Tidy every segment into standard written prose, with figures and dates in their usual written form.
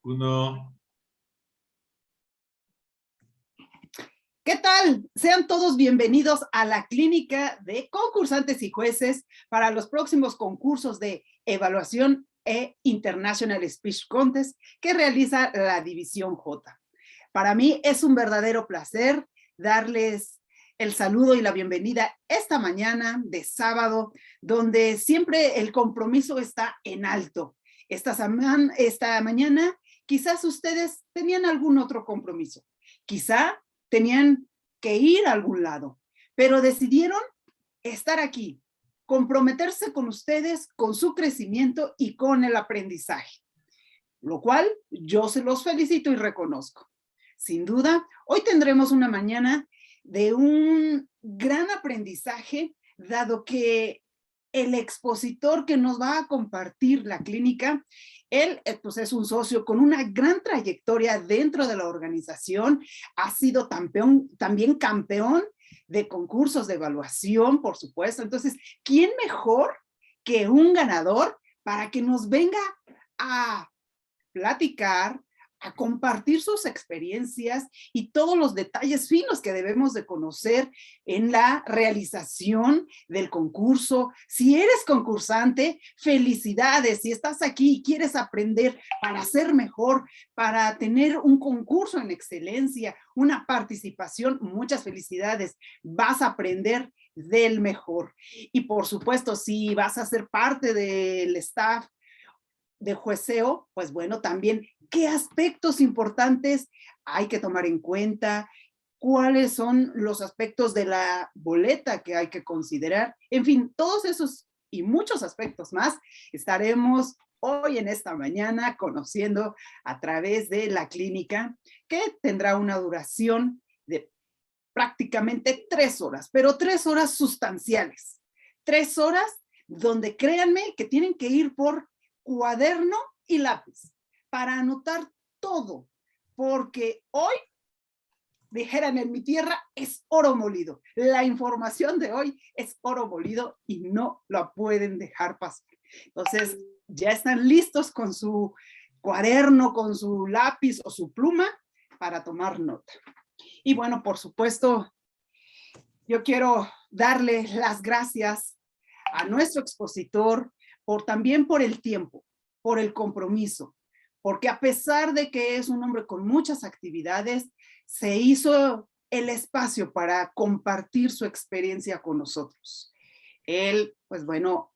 Uno. ¿Qué tal? Sean todos bienvenidos a la clínica de concursantes y jueces para los próximos concursos de evaluación e International Speech Contest que realiza la División J. Para mí es un verdadero placer darles el saludo y la bienvenida esta mañana de sábado, donde siempre el compromiso está en alto. Esta mañana quizás ustedes tenían algún otro compromiso. Quizá tenían que ir a algún lado, pero decidieron estar aquí, comprometerse con ustedes, con su crecimiento y con el aprendizaje, lo cual yo se los felicito y reconozco. Sin duda, hoy tendremos una mañana de un gran aprendizaje, dado que el expositor que nos va a compartir la clínica, él pues es un socio con una gran trayectoria dentro de la organización, ha sido también campeón de concursos de evaluación, por supuesto. Entonces, ¿quién mejor que un ganador para que nos venga a platicar, a compartir sus experiencias y todos los detalles finos que debemos de conocer en la realización del concurso? Si eres concursante, felicidades. Si estás aquí y quieres aprender para ser mejor, para tener un concurso en excelencia, una participación, muchas felicidades. Vas a aprender del mejor. Y por supuesto, si vas a ser parte del staff de jueceo, pues bueno, también qué aspectos importantes hay que tomar en cuenta, cuáles son los aspectos de la boleta que hay que considerar. En fin, todos esos y muchos aspectos más estaremos hoy en esta mañana conociendo a través de la clínica, que tendrá una duración de prácticamente 3 horas, pero 3 horas sustanciales. 3 horas donde créanme que tienen que ir por cuaderno y lápiz para anotar todo, porque hoy, dijeran en mi tierra, es oro molido. La información de hoy es oro molido y no lo pueden dejar pasar. Entonces, ya están listos con su cuaderno, con su lápiz o su pluma para tomar nota. Y bueno, por supuesto, yo quiero darle las gracias a nuestro expositor también por el tiempo, por el compromiso, porque a pesar de que es un hombre con muchas actividades, se hizo el espacio para compartir su experiencia con nosotros. Él, pues bueno,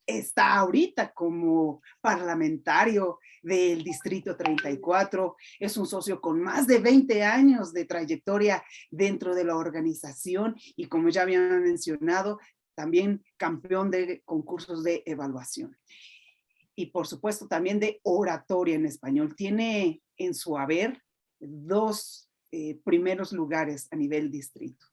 está ahorita como parlamentario del Distrito 34, es un socio con más de 20 años de trayectoria dentro de la organización y, como ya habían mencionado, también campeón de concursos de evaluación. Y por supuesto también de oratoria en español. Tiene en su haber 2 primeros lugares a nivel distrito.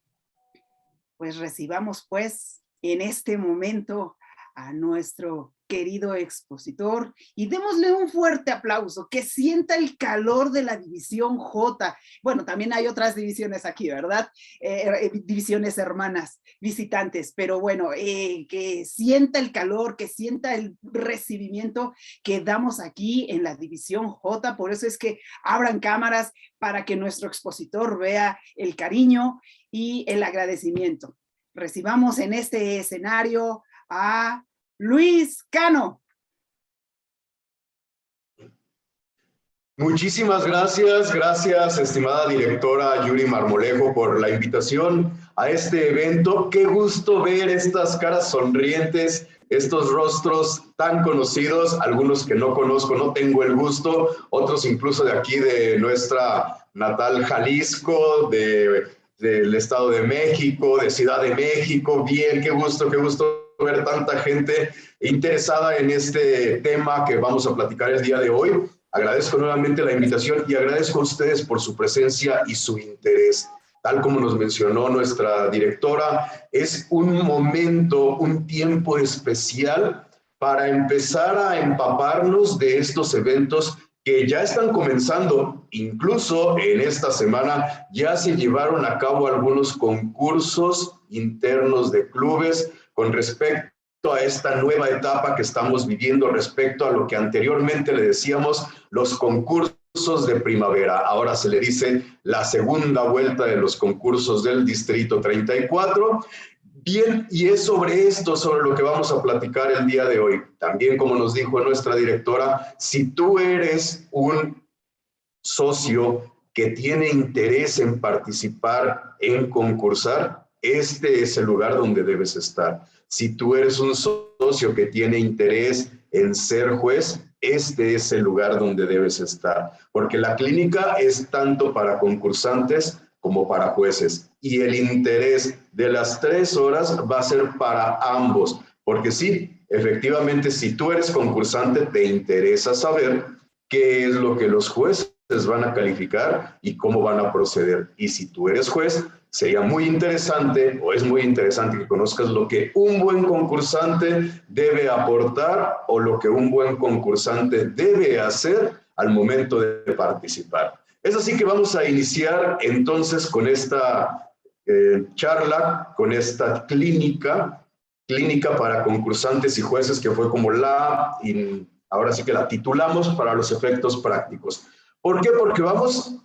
Pues recibamos pues en este momento a nuestro querido expositor y démosle un fuerte aplauso, que sienta el calor de la División J. Bueno, también hay otras divisiones aquí, ¿verdad? Divisiones hermanas, visitantes, pero bueno, que sienta el calor, que sienta el recibimiento que damos aquí en la División J. Por eso es que abran cámaras para que nuestro expositor vea el cariño y el agradecimiento. Recibamos en este escenario a Luis Cano. Muchísimas gracias, estimada directora Yuri Marmolejo, por la invitación a este evento. Qué gusto ver estas caras sonrientes, estos rostros tan conocidos, algunos que no conozco, no tengo el gusto, otros incluso de aquí de nuestra natal Jalisco, del Estado de México, de Ciudad de México. Bien, qué gusto ver tanta gente interesada en este tema que vamos a platicar el día de hoy. Agradezco nuevamente la invitación y agradezco a ustedes por su presencia y su interés. Tal como nos mencionó nuestra directora, es un momento, un tiempo especial para empezar a empaparnos de estos eventos que ya están comenzando. Incluso en esta semana ya se llevaron a cabo algunos concursos internos de clubes con respecto a esta nueva etapa que estamos viviendo respecto a lo que anteriormente le decíamos los concursos de primavera. Ahora se le dice la segunda vuelta de los concursos del Distrito 34. Bien, y es sobre esto, sobre lo que vamos a platicar el día de hoy. También, como nos dijo nuestra directora, si tú eres un socio que tiene interés en participar, en concursar, este es el lugar donde debes estar. Si tú eres un socio que tiene interés en ser juez, este es el lugar donde debes estar, porque la clínica es tanto para concursantes como para jueces, y el interés de las 3 horas va a ser para ambos, porque sí, efectivamente, si tú eres concursante, te interesa saber qué es lo que los jueces van a calificar y cómo van a proceder. Y si tú eres juez, sería muy interesante, o es muy interesante que conozcas lo que un buen concursante debe aportar o lo que un buen concursante debe hacer al momento de participar. Es así que vamos a iniciar entonces con esta charla, con esta clínica para concursantes y jueces, que fue como ahora sí que la titulamos para los efectos prácticos. ¿Por qué? Porque vamos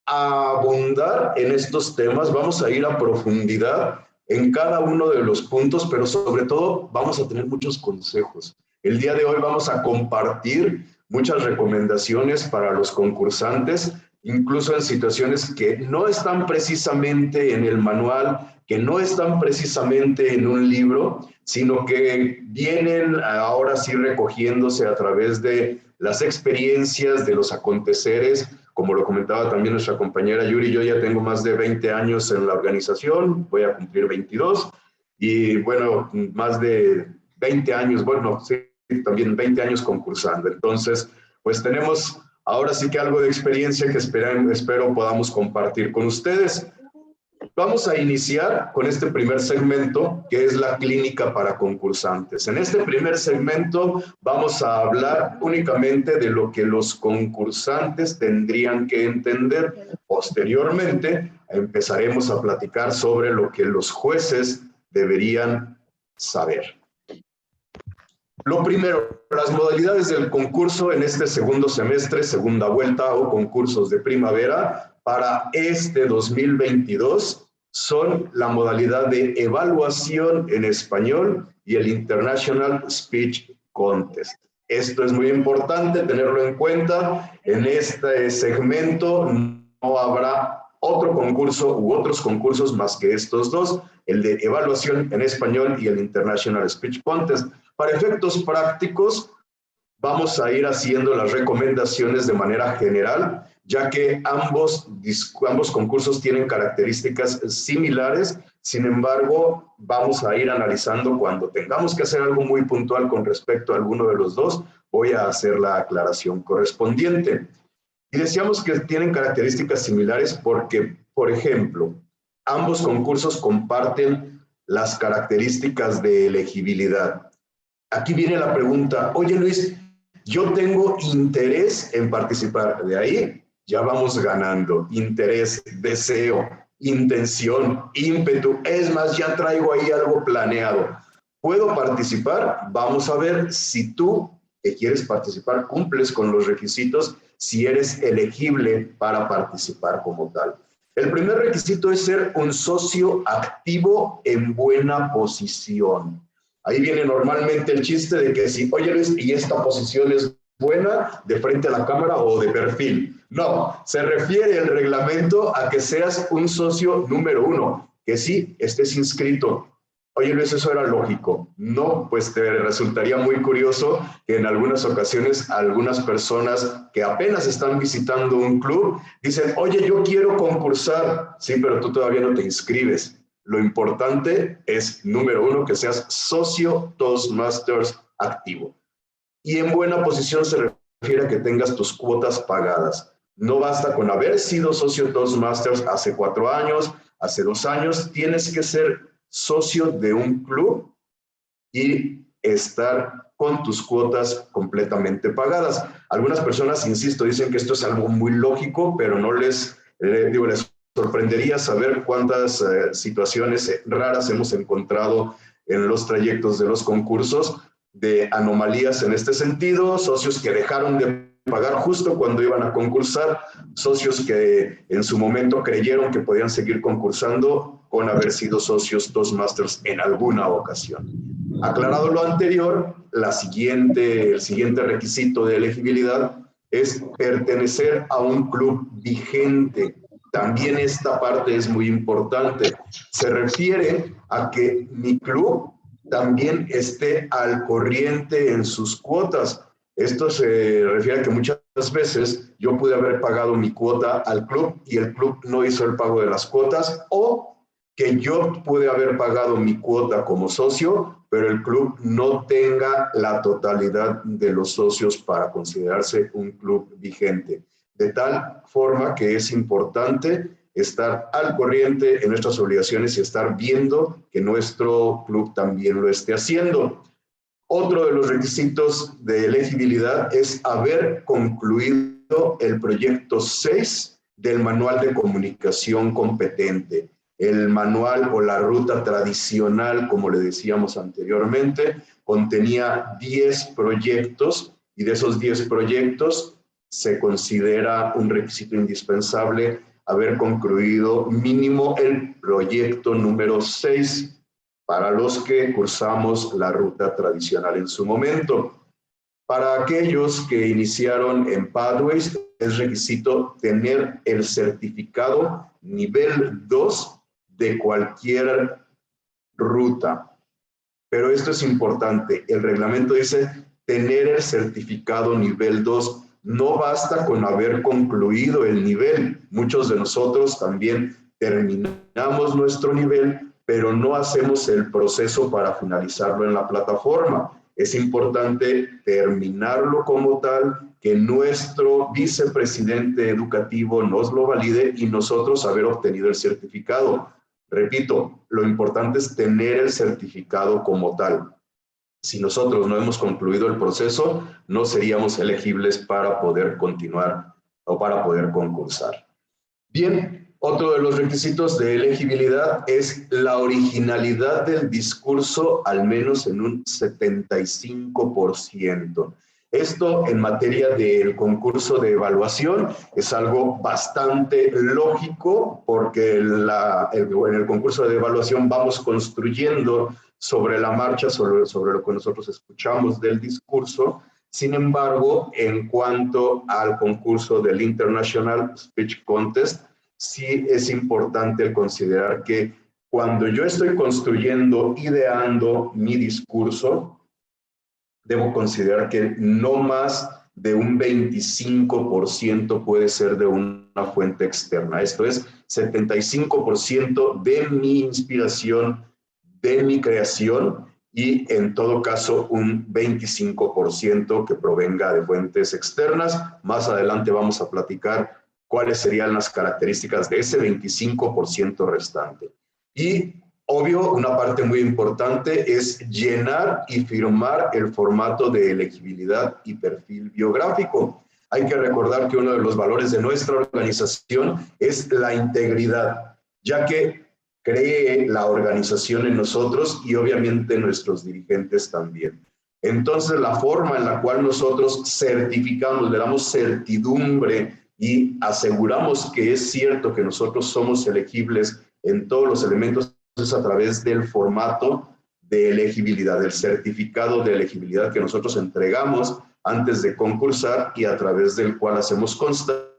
a abundar en estos temas, vamos a ir a profundidad en cada uno de los puntos, pero sobre todo vamos a tener muchos consejos. El día de hoy vamos a compartir muchas recomendaciones para los concursantes, incluso en situaciones que no están precisamente en el manual, que no están precisamente en un libro, sino que vienen ahora sí recogiéndose a través de las experiencias, de los aconteceres. Como lo comentaba también nuestra compañera Yuri, yo ya tengo más de 20 años en la organización, voy a cumplir 22, y bueno, más de 20 años, bueno, sí, también 20 años concursando. Entonces, pues tenemos ahora sí que algo de experiencia que espero podamos compartir con ustedes. Vamos a iniciar con este primer segmento, que es la clínica para concursantes. En este primer segmento vamos a hablar únicamente de lo que los concursantes tendrían que entender. Posteriormente empezaremos a platicar sobre lo que los jueces deberían saber. Lo primero, las modalidades del concurso en este segundo semestre, segunda vuelta o concursos de primavera para este 2022 son la modalidad de evaluación en español y el International Speech Contest. Esto es muy importante tenerlo en cuenta. En este segmento no habrá otro concurso u otros concursos más que estos dos, el de evaluación en español y el International Speech Contest. Para efectos prácticos, vamos a ir haciendo las recomendaciones de manera general, ya que ambos concursos tienen características similares. Sin embargo, vamos a ir analizando cuando tengamos que hacer algo muy puntual con respecto a alguno de los dos. Voy a hacer la aclaración correspondiente. Y decíamos que tienen características similares porque, por ejemplo, ambos concursos comparten las características de elegibilidad. Aquí viene la pregunta: oye Luis, yo tengo interés en participar. De ahí ya vamos ganando. Interés, deseo, intención, ímpetu. Es más, ya traigo ahí algo planeado. ¿Puedo participar? Vamos a ver si tú que quieres participar cumples con los requisitos, si eres elegible para participar como tal. El primer requisito es ser un socio activo en buena posición. Ahí viene normalmente el chiste de que si, oye Luis, ¿y esta posición es buena de frente a la cámara o de perfil? No, se refiere el reglamento a que seas un socio número 1, que sí estés inscrito. Oye Luis, eso era lógico. No, pues te resultaría muy curioso que en algunas ocasiones algunas personas que apenas están visitando un club dicen, oye, yo quiero concursar. Sí, pero tú todavía no te inscribes. Lo importante es, número 1, que seas socio Toastmasters activo. Y en buena posición se refiere a que tengas tus cuotas pagadas. No basta con haber sido socio Toastmasters hace 4 años, hace 2 años. Tienes que ser socio de un club y estar con tus cuotas completamente pagadas. Algunas personas, insisto, dicen que esto es algo muy lógico, pero no les sorprendería saber cuántas situaciones raras hemos encontrado en los trayectos de los concursos de anomalías en este sentido, socios que dejaron de pagar justo cuando iban a concursar, socios que en su momento creyeron que podían seguir concursando con haber sido socios Toastmasters en alguna ocasión. Aclarado lo anterior, el siguiente requisito de elegibilidad es pertenecer a un club vigente. También esta parte es muy importante. Se refiere a que mi club también esté al corriente en sus cuotas. Esto se refiere a que muchas veces yo pude haber pagado mi cuota al club y el club no hizo el pago de las cuotas, o que yo pude haber pagado mi cuota como socio, pero el club no tenga la totalidad de los socios para considerarse un club vigente. De tal forma que es importante estar al corriente en nuestras obligaciones y estar viendo que nuestro club también lo esté haciendo. Otro de los requisitos de elegibilidad es haber concluido el proyecto 6 del manual de comunicación competente. El manual o la ruta tradicional, como le decíamos anteriormente, contenía 10 proyectos y de esos 10 proyectos se considera un requisito indispensable haber concluido mínimo el proyecto número 6 para los que cursamos la ruta tradicional en su momento. Para aquellos que iniciaron en Pathways, es requisito tener el certificado nivel 2 de cualquier ruta. Pero esto es importante. El reglamento dice tener el certificado nivel 2. No basta con haber concluido el nivel. Muchos de nosotros también terminamos nuestro nivel, pero no hacemos el proceso para finalizarlo en la plataforma. Es importante terminarlo como tal, que nuestro vicepresidente educativo nos lo valide y nosotros haber obtenido el certificado. Repito, lo importante es tener el certificado como tal. Si nosotros no hemos concluido el proceso, no seríamos elegibles para poder continuar o para poder concursar. Bien, otro de los requisitos de elegibilidad es la originalidad del discurso, al menos en un 75%. Esto en materia del concurso de evaluación es algo bastante lógico, porque en el concurso de evaluación vamos construyendo sobre la marcha, sobre lo que nosotros escuchamos del discurso. Sin embargo, en cuanto al concurso del International Speech Contest, sí es importante el considerar que cuando yo estoy construyendo, ideando mi discurso, debo considerar que no más de un 25% puede ser de una fuente externa. Esto es 75% de mi inspiración, de mi creación, y en todo caso un 25% que provenga de fuentes externas. Más adelante vamos a platicar cuáles serían las características de ese 25% restante. Y obvio, una parte muy importante es llenar y firmar el formato de elegibilidad y perfil biográfico. Hay que recordar que uno de los valores de nuestra organización es la integridad, ya que cree la organización en nosotros y obviamente nuestros dirigentes también. Entonces, la forma en la cual nosotros certificamos, le damos certidumbre y aseguramos que es cierto que nosotros somos elegibles en todos los elementos es a través del formato de elegibilidad, del certificado de elegibilidad que nosotros entregamos antes de concursar y a través del cual hacemos constar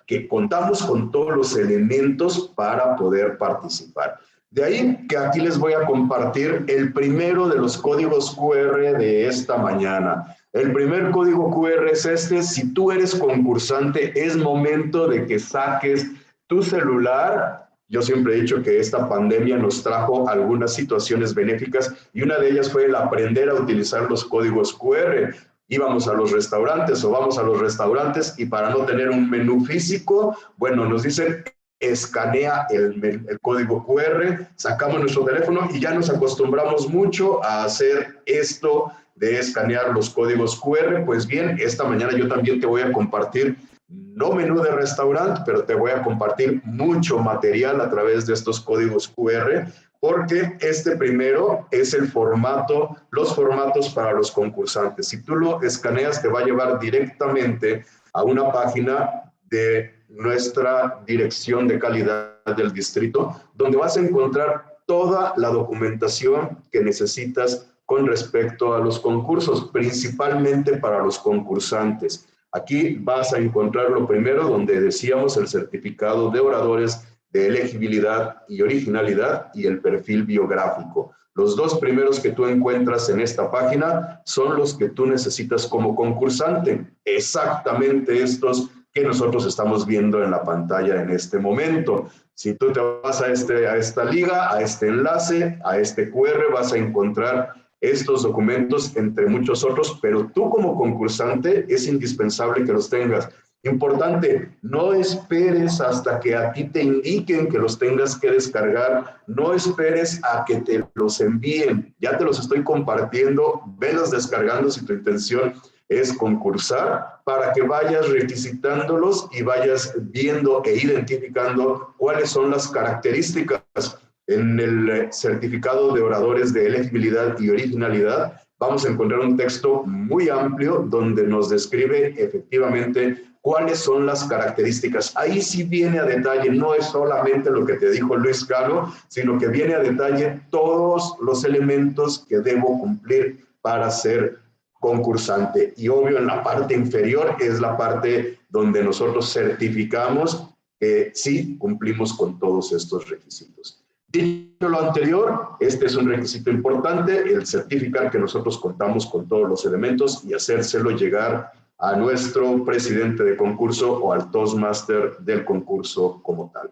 que contamos con todos los elementos para poder participar. De ahí que aquí les voy a compartir el primero de los códigos QR de esta mañana. El primer código QR es este: si tú eres concursante, es momento de que saques tu celular. Yo siempre he dicho que esta pandemia nos trajo algunas situaciones benéficas y una de ellas fue el aprender a utilizar los códigos QR. Íbamos a los restaurantes o vamos a los restaurantes y para no tener un menú físico, bueno, nos dicen escanea el código QR, sacamos nuestro teléfono y ya nos acostumbramos mucho a hacer esto de escanear los códigos QR. Pues bien, esta mañana yo también te voy a compartir, no menú de restaurante, pero te voy a compartir mucho material a través de estos códigos QR porque este primero es el formato, los formatos para los concursantes. Si tú lo escaneas, te va a llevar directamente a una página de nuestra dirección de calidad del distrito, donde vas a encontrar toda la documentación que necesitas con respecto a los concursos, principalmente para los concursantes. Aquí vas a encontrar lo primero, donde decíamos el certificado de oradores, de elegibilidad y originalidad y el perfil biográfico. Los dos primeros que tú encuentras en esta página son los que tú necesitas como concursante, exactamente estos que nosotros estamos viendo en la pantalla en este momento. Si tú te vas a esta liga, a este enlace, a este QR, vas a encontrar estos documentos entre muchos otros, pero tú como concursante es indispensable que los tengas. Importante, no esperes hasta que a ti te indiquen que los tengas que descargar, no esperes a que te los envíen, ya te los estoy compartiendo, velos descargando si tu intención es concursar, para que vayas requisitándolos y vayas viendo e identificando cuáles son las características. En el certificado de oradores de elegibilidad y originalidad vamos a encontrar un texto muy amplio donde nos describe efectivamente cuáles son las características. Ahí sí viene a detalle, no es solamente lo que te dijo Luis Calo, sino que viene a detalle todos los elementos que debo cumplir para ser concursante. Y obvio, en la parte inferior es la parte donde nosotros certificamos que sí cumplimos con todos estos requisitos. Dicho lo anterior, este es un requisito importante, el certificar que nosotros contamos con todos los elementos y hacérselo llegar a nuestro presidente de concurso o al Toastmaster del concurso como tal.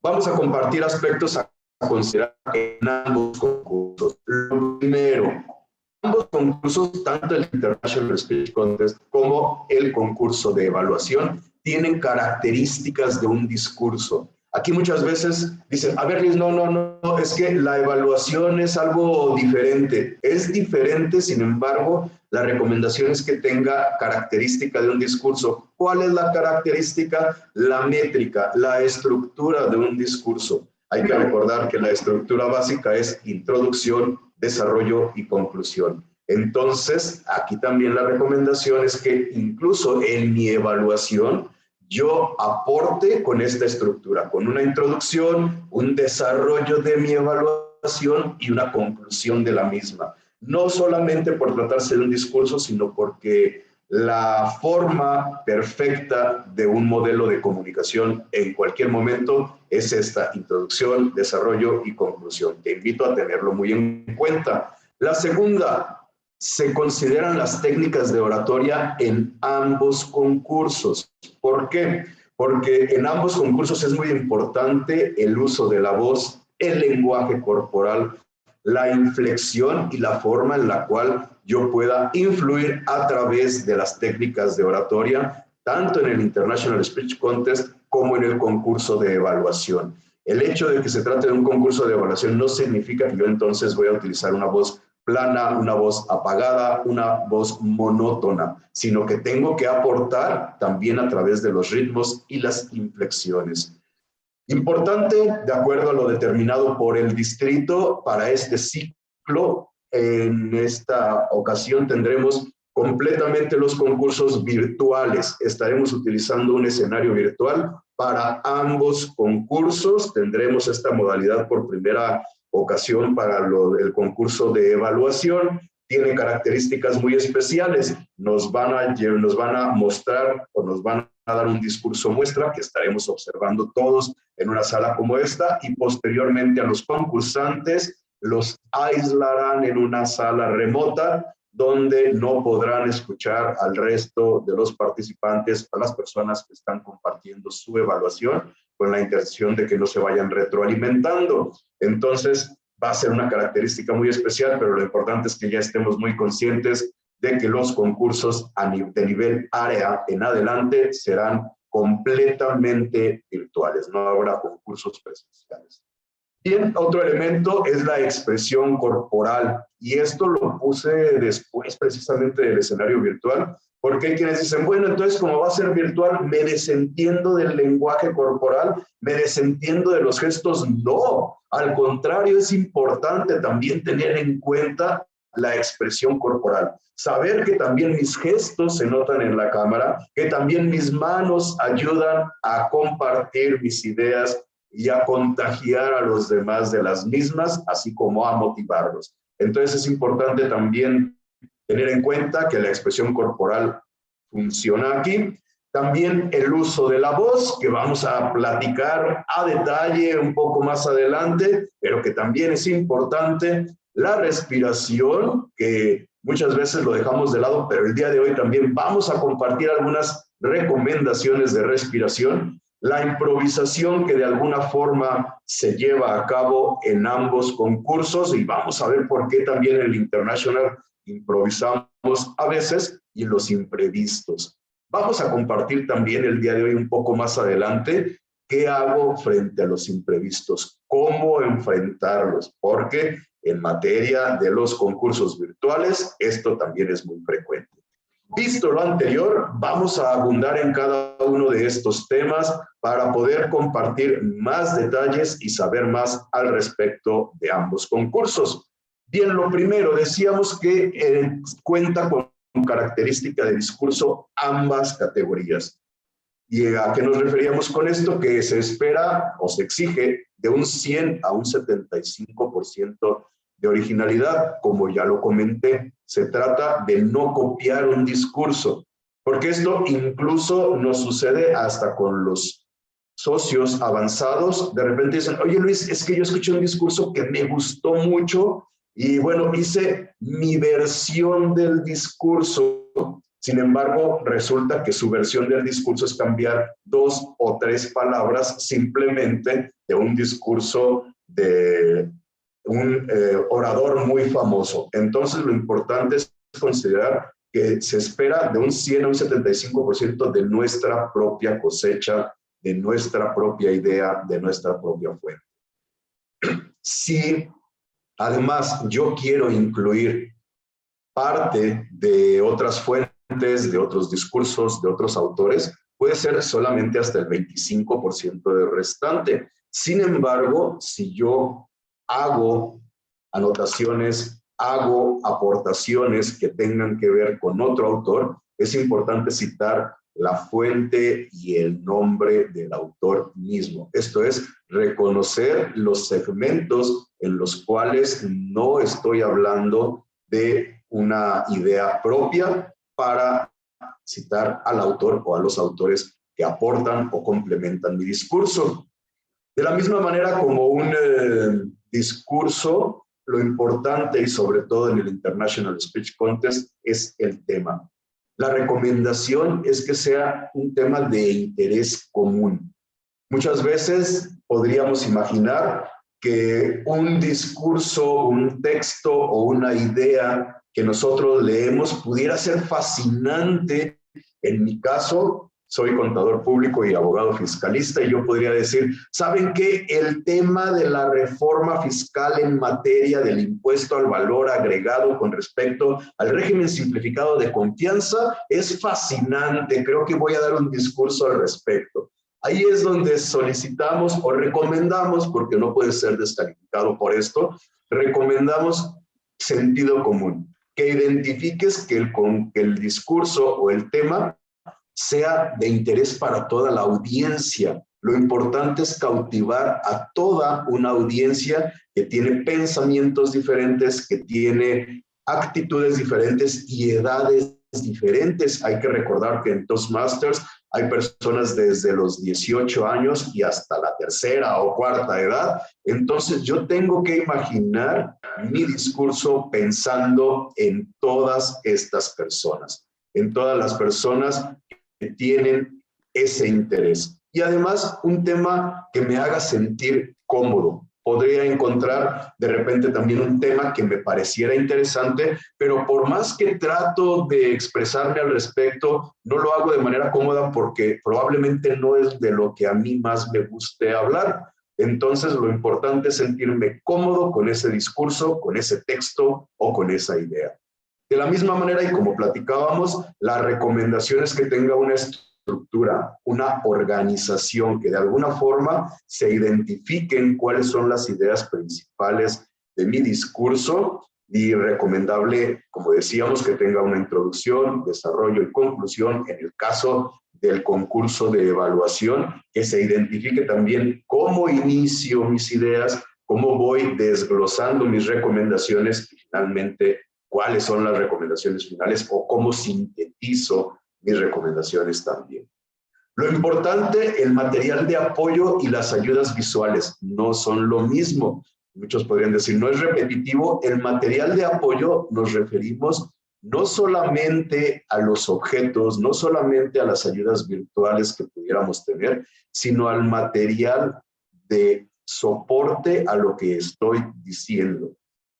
Vamos a compartir aspectos a considerar en ambos concursos. Lo primero, ambos concursos, tanto el International Speech Contest como el concurso de evaluación, tienen características de un discurso. Aquí muchas veces dicen, a ver, Luis, no, es que la evaluación es algo diferente. Es diferente, sin embargo, la recomendación es que tenga característica de un discurso. ¿Cuál es la característica? La métrica, la estructura de un discurso. Hay que recordar que la estructura básica es introducción, desarrollo y conclusión. Entonces, aquí también la recomendación es que incluso en mi evaluación, yo aporte con esta estructura, con una introducción, un desarrollo de mi evaluación y una conclusión de la misma. No solamente por tratarse de un discurso, sino porque la forma perfecta de un modelo de comunicación en cualquier momento es esta introducción, desarrollo y conclusión. Te invito a tenerlo muy en cuenta. La segunda, se consideran las técnicas de oratoria en ambos concursos. ¿Por qué? Porque en ambos concursos es muy importante el uso de la voz, el lenguaje corporal, la inflexión y la forma en la cual yo pueda influir a través de las técnicas de oratoria, tanto en el International Speech Contest como en el concurso de evaluación. El hecho de que se trate de un concurso de evaluación no significa que yo entonces voy a utilizar una voz plana, una voz apagada, una voz monótona, sino que tengo que aportar también a través de los ritmos y las inflexiones. Importante, de acuerdo a lo determinado por el distrito, para este ciclo, en esta ocasión tendremos completamente los concursos virtuales. Estaremos utilizando un escenario virtual para ambos concursos. Tendremos esta modalidad por primera ocasión para el concurso de evaluación. Tiene características muy especiales. Nos van a mostrar o nos van a dar un discurso muestra que estaremos observando todos en una sala como esta, y posteriormente a los concursantes los aislarán en una sala remota donde no podrán escuchar al resto de los participantes, a las personas que están compartiendo su evaluación, con la intención de que no se vayan retroalimentando. Entonces, va a ser una característica muy especial, pero lo importante es que ya estemos muy conscientes de que los concursos de nivel área en adelante serán completamente virtuales, no habrá concursos presenciales. Bien, otro elemento es la expresión corporal, y esto lo puse después precisamente del escenario virtual, Porque hay quienes dicen, bueno, entonces como va a ser virtual, me desentiendo del lenguaje corporal, me desentiendo de los gestos. No, al contrario, es importante también tener en cuenta la expresión corporal. Saber que también mis gestos se notan en la cámara, que también mis manos ayudan a compartir mis ideas y a contagiar a los demás de las mismas, así como a motivarlos. Entonces es importante también tener en cuenta que la expresión corporal funciona aquí. También el uso de la voz, que vamos a platicar a detalle un poco más adelante, pero que también es importante. La respiración, que muchas veces lo dejamos de lado, pero el día de hoy también vamos a compartir algunas recomendaciones de respiración. La improvisación, que de alguna forma se lleva a cabo en ambos concursos, y vamos a ver por qué también en el International improvisamos a veces, y los imprevistos. Vamos a compartir también el día de hoy, un poco más adelante, qué hago frente a los imprevistos, cómo enfrentarlos, porque en materia de los concursos virtuales esto también es muy frecuente. Visto lo anterior, vamos a abundar en cada uno de estos temas para poder compartir más detalles y saber más al respecto de ambos concursos. Bien, lo primero, decíamos que cuenta con característica de discurso ambas categorías. ¿Y a qué nos referíamos con esto? Que se espera o se exige de un 100 a un 75% de originalidad. Como ya lo comenté, se trata de no copiar un discurso, porque esto incluso nos sucede hasta con los socios avanzados. De repente dicen, oye Luis, es que yo escuché un discurso que me gustó mucho y bueno, hice mi versión del discurso. Sin embargo, resulta que su versión del discurso es cambiar 2 o 3 palabras simplemente de un discurso de un orador muy famoso. Entonces, lo importante es considerar que se espera de un 100 a un 75% de nuestra propia cosecha, de nuestra propia idea, de nuestra propia fuente. Si además yo quiero incluir parte de otras fuentes, de otros discursos, de otros autores, puede ser solamente hasta el 25% del restante. Sin embargo, si yo hago anotaciones, hago aportaciones que tengan que ver con otro autor, es importante citar la fuente y el nombre del autor mismo. Esto es, reconocer los segmentos en los cuales no estoy hablando de una idea propia para citar al autor o a los autores que aportan o complementan mi discurso. De la misma manera como un discurso, lo importante y sobre todo en el International Speech Contest es el tema. La recomendación es que sea un tema de interés común. Muchas veces podríamos imaginar que un discurso, un texto o una idea que nosotros leemos pudiera ser fascinante. En mi caso, soy contador público y abogado fiscalista, y yo podría decir, ¿saben qué? El tema de la reforma fiscal en materia del impuesto al valor agregado con respecto al régimen simplificado de confianza es fascinante. Creo que voy a dar un discurso al respecto. Ahí es donde solicitamos o recomendamos, porque no puede ser descalificado por esto, recomendamos sentido común, que identifiques que el discurso o el tema sea de interés para toda la audiencia. Lo importante es cautivar a toda una audiencia que tiene pensamientos diferentes, que tiene actitudes diferentes y edades diferentes. Hay que recordar que en Toastmasters hay personas desde los 18 años y hasta la tercera o cuarta edad. Entonces yo tengo que imaginar mi discurso pensando en todas estas personas, en todas las personas que tienen ese interés. Y además un tema que me haga sentir cómodo. Podría encontrar de repente también un tema que me pareciera interesante, pero por más que trato de expresarme al respecto, no lo hago de manera cómoda porque probablemente no es de lo que a mí más me guste hablar. Entonces lo importante es sentirme cómodo con ese discurso, con ese texto o con esa idea. De la misma manera, y como platicábamos, la recomendación es que tenga una estructura, una organización, que de alguna forma se identifiquen cuáles son las ideas principales de mi discurso, y recomendable, como decíamos, que tenga una introducción, desarrollo y conclusión. En el caso del concurso de evaluación, que se identifique también cómo inicio mis ideas, cómo voy desglosando mis recomendaciones y finalmente cuáles son las recomendaciones finales o cómo sintetizo mis recomendaciones también. Lo importante, el material de apoyo y las ayudas visuales no son lo mismo. Muchos podrían decir, no es repetitivo. El material de apoyo nos referimos no solamente a los objetos, no solamente a las ayudas virtuales que pudiéramos tener, sino al material de soporte a lo que estoy diciendo.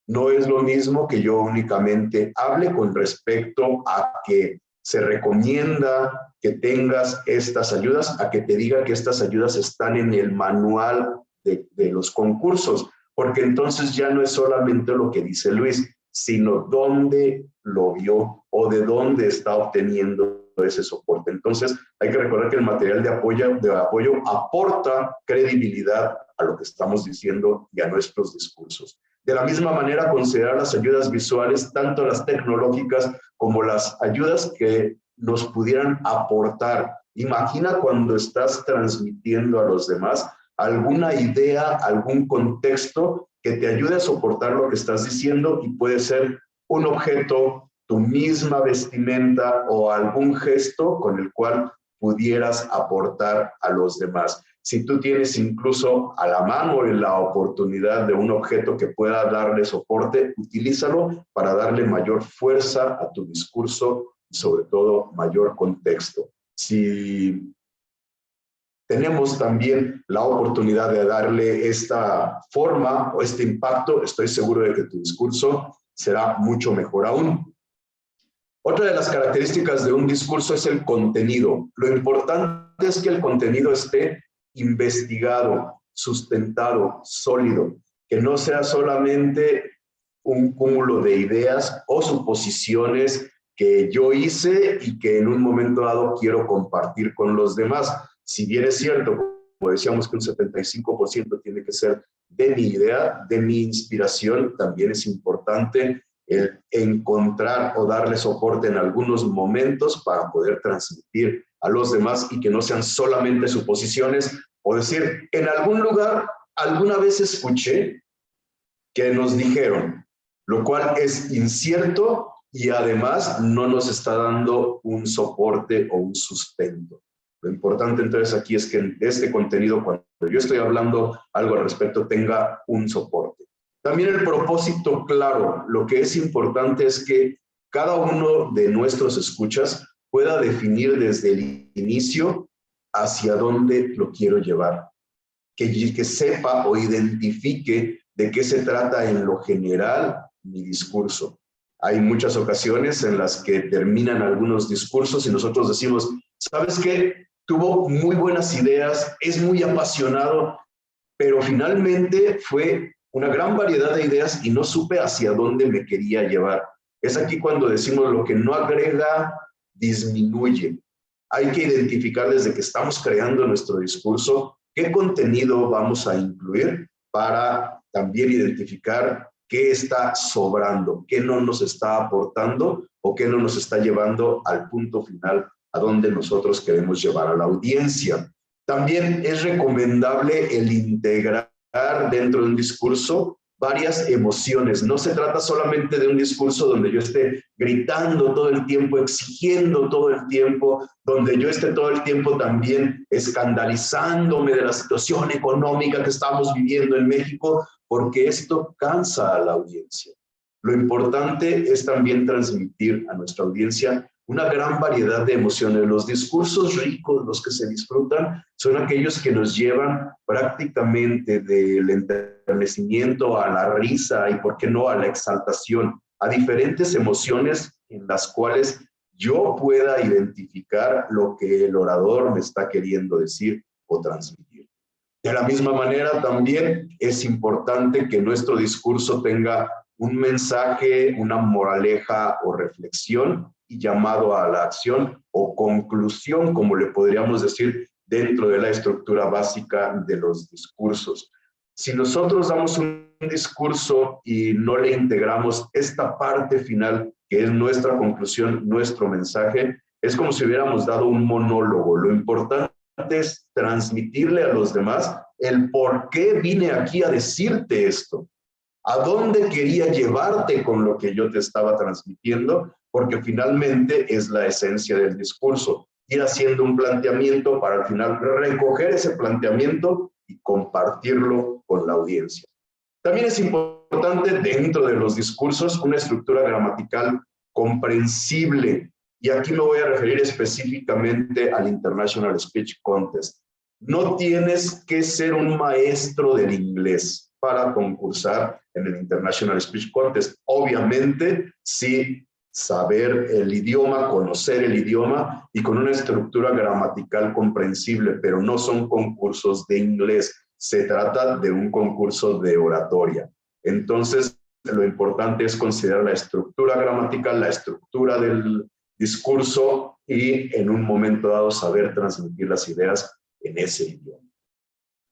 No es lo mismo que yo únicamente hable con respecto a que se recomienda que tengas estas ayudas, a que te diga que estas ayudas están en el manual de los concursos, porque entonces ya no es solamente lo que dice Luis, sino dónde lo vio o de dónde está obteniendo ese soporte. Entonces hay que recordar que el material de apoyo aporta credibilidad a lo que estamos diciendo y a nuestros discursos. De la misma manera, considerar las ayudas visuales, tanto las tecnológicas como las ayudas que nos pudieran aportar. Imagina cuando estás transmitiendo a los demás alguna idea, algún contexto que te ayude a soportar lo que estás diciendo, y puede ser un objeto, tu misma vestimenta o algún gesto con el cual pudieras aportar a los demás. Si tú tienes incluso a la mano la oportunidad de un objeto que pueda darle soporte, utilízalo para darle mayor fuerza a tu discurso y sobre todo mayor contexto. Si tenemos también la oportunidad de darle esta forma o este impacto, estoy seguro de que tu discurso será mucho mejor aún. Otra de las características de un discurso es el contenido. Lo importante es que el contenido esté investigado, sustentado, sólido, que no sea solamente un cúmulo de ideas o suposiciones que yo hice y que en un momento dado quiero compartir con los demás. Si bien es cierto, como decíamos, que un 75% tiene que ser de mi idea, de mi inspiración, también es importante el encontrar o darle soporte en algunos momentos para poder transmitir a los demás y que no sean solamente suposiciones, o decir, en algún lugar alguna vez escuché que nos dijeron, lo cual es incierto y además no nos está dando un soporte o un sustento. Lo importante entonces aquí es que este contenido, cuando yo estoy hablando algo al respecto, tenga un soporte. También el propósito claro. Lo que es importante es que cada uno de nuestros escuchas pueda definir desde el inicio hacia dónde lo quiero llevar. Que sepa o identifique de qué se trata en lo general mi discurso. Hay muchas ocasiones en las que terminan algunos discursos y nosotros decimos, ¿sabes qué? Tuvo muy buenas ideas, es muy apasionado, pero finalmente fue una gran variedad de ideas y no supe hacia dónde me quería llevar. Es aquí cuando decimos lo que no agrega, disminuye. Hay que identificar desde que estamos creando nuestro discurso qué contenido vamos a incluir para también identificar qué está sobrando, qué no nos está aportando o qué no nos está llevando al punto final a donde nosotros queremos llevar a la audiencia. También es recomendable el integrar dentro de un discurso varias emociones. No se trata solamente de un discurso donde yo esté gritando todo el tiempo, exigiendo todo el tiempo, donde yo esté todo el tiempo también escandalizándome de la situación económica que estamos viviendo en México, porque esto cansa a la audiencia. Lo importante es también transmitir a nuestra audiencia una gran variedad de emociones. Los discursos ricos, los que se disfrutan, son aquellos que nos llevan prácticamente del enternecimiento a la risa y, ¿por qué no?, a la exaltación, a diferentes emociones en las cuales yo pueda identificar lo que el orador me está queriendo decir o transmitir. De la misma manera, también es importante que nuestro discurso tenga un mensaje, una moraleja o reflexión y llamado a la acción o conclusión, como le podríamos decir, dentro de la estructura básica de los discursos. Si nosotros damos un discurso y no le integramos esta parte final, que es nuestra conclusión, nuestro mensaje, es como si hubiéramos dado un monólogo. Lo importante es transmitirle a los demás el por qué vine aquí a decirte esto. ¿A dónde quería llevarte con lo que yo te estaba transmitiendo? Porque finalmente es la esencia del discurso. Ir haciendo un planteamiento para al final recoger ese planteamiento y compartirlo con la audiencia. También es importante dentro de los discursos una estructura gramatical comprensible. Y aquí me voy a referir específicamente al International Speech Contest. No tienes que ser un maestro del inglés para concursar en el International Speech Contest. Obviamente, sí, saber el idioma, conocer el idioma y con una estructura gramatical comprensible, pero no son concursos de inglés. Se trata de un concurso de oratoria. Entonces, lo importante es considerar la estructura gramatical, la estructura del discurso y en un momento dado saber transmitir las ideas en ese idioma.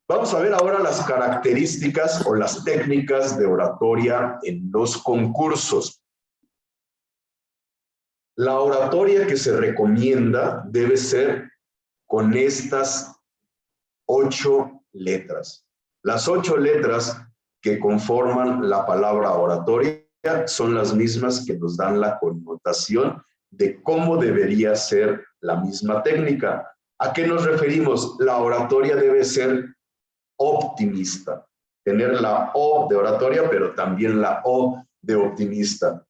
Vamos a ver ahora las características o las técnicas de oratoria en los concursos. La oratoria que se recomienda debe ser con estas 8 letras. Las 8 letras que conforman la palabra oratoria son las mismas que nos dan la connotación de cómo debería ser la misma técnica. ¿A qué nos referimos? La oratoria debe ser optimista, tener la O de oratoria, pero también la O de optimista.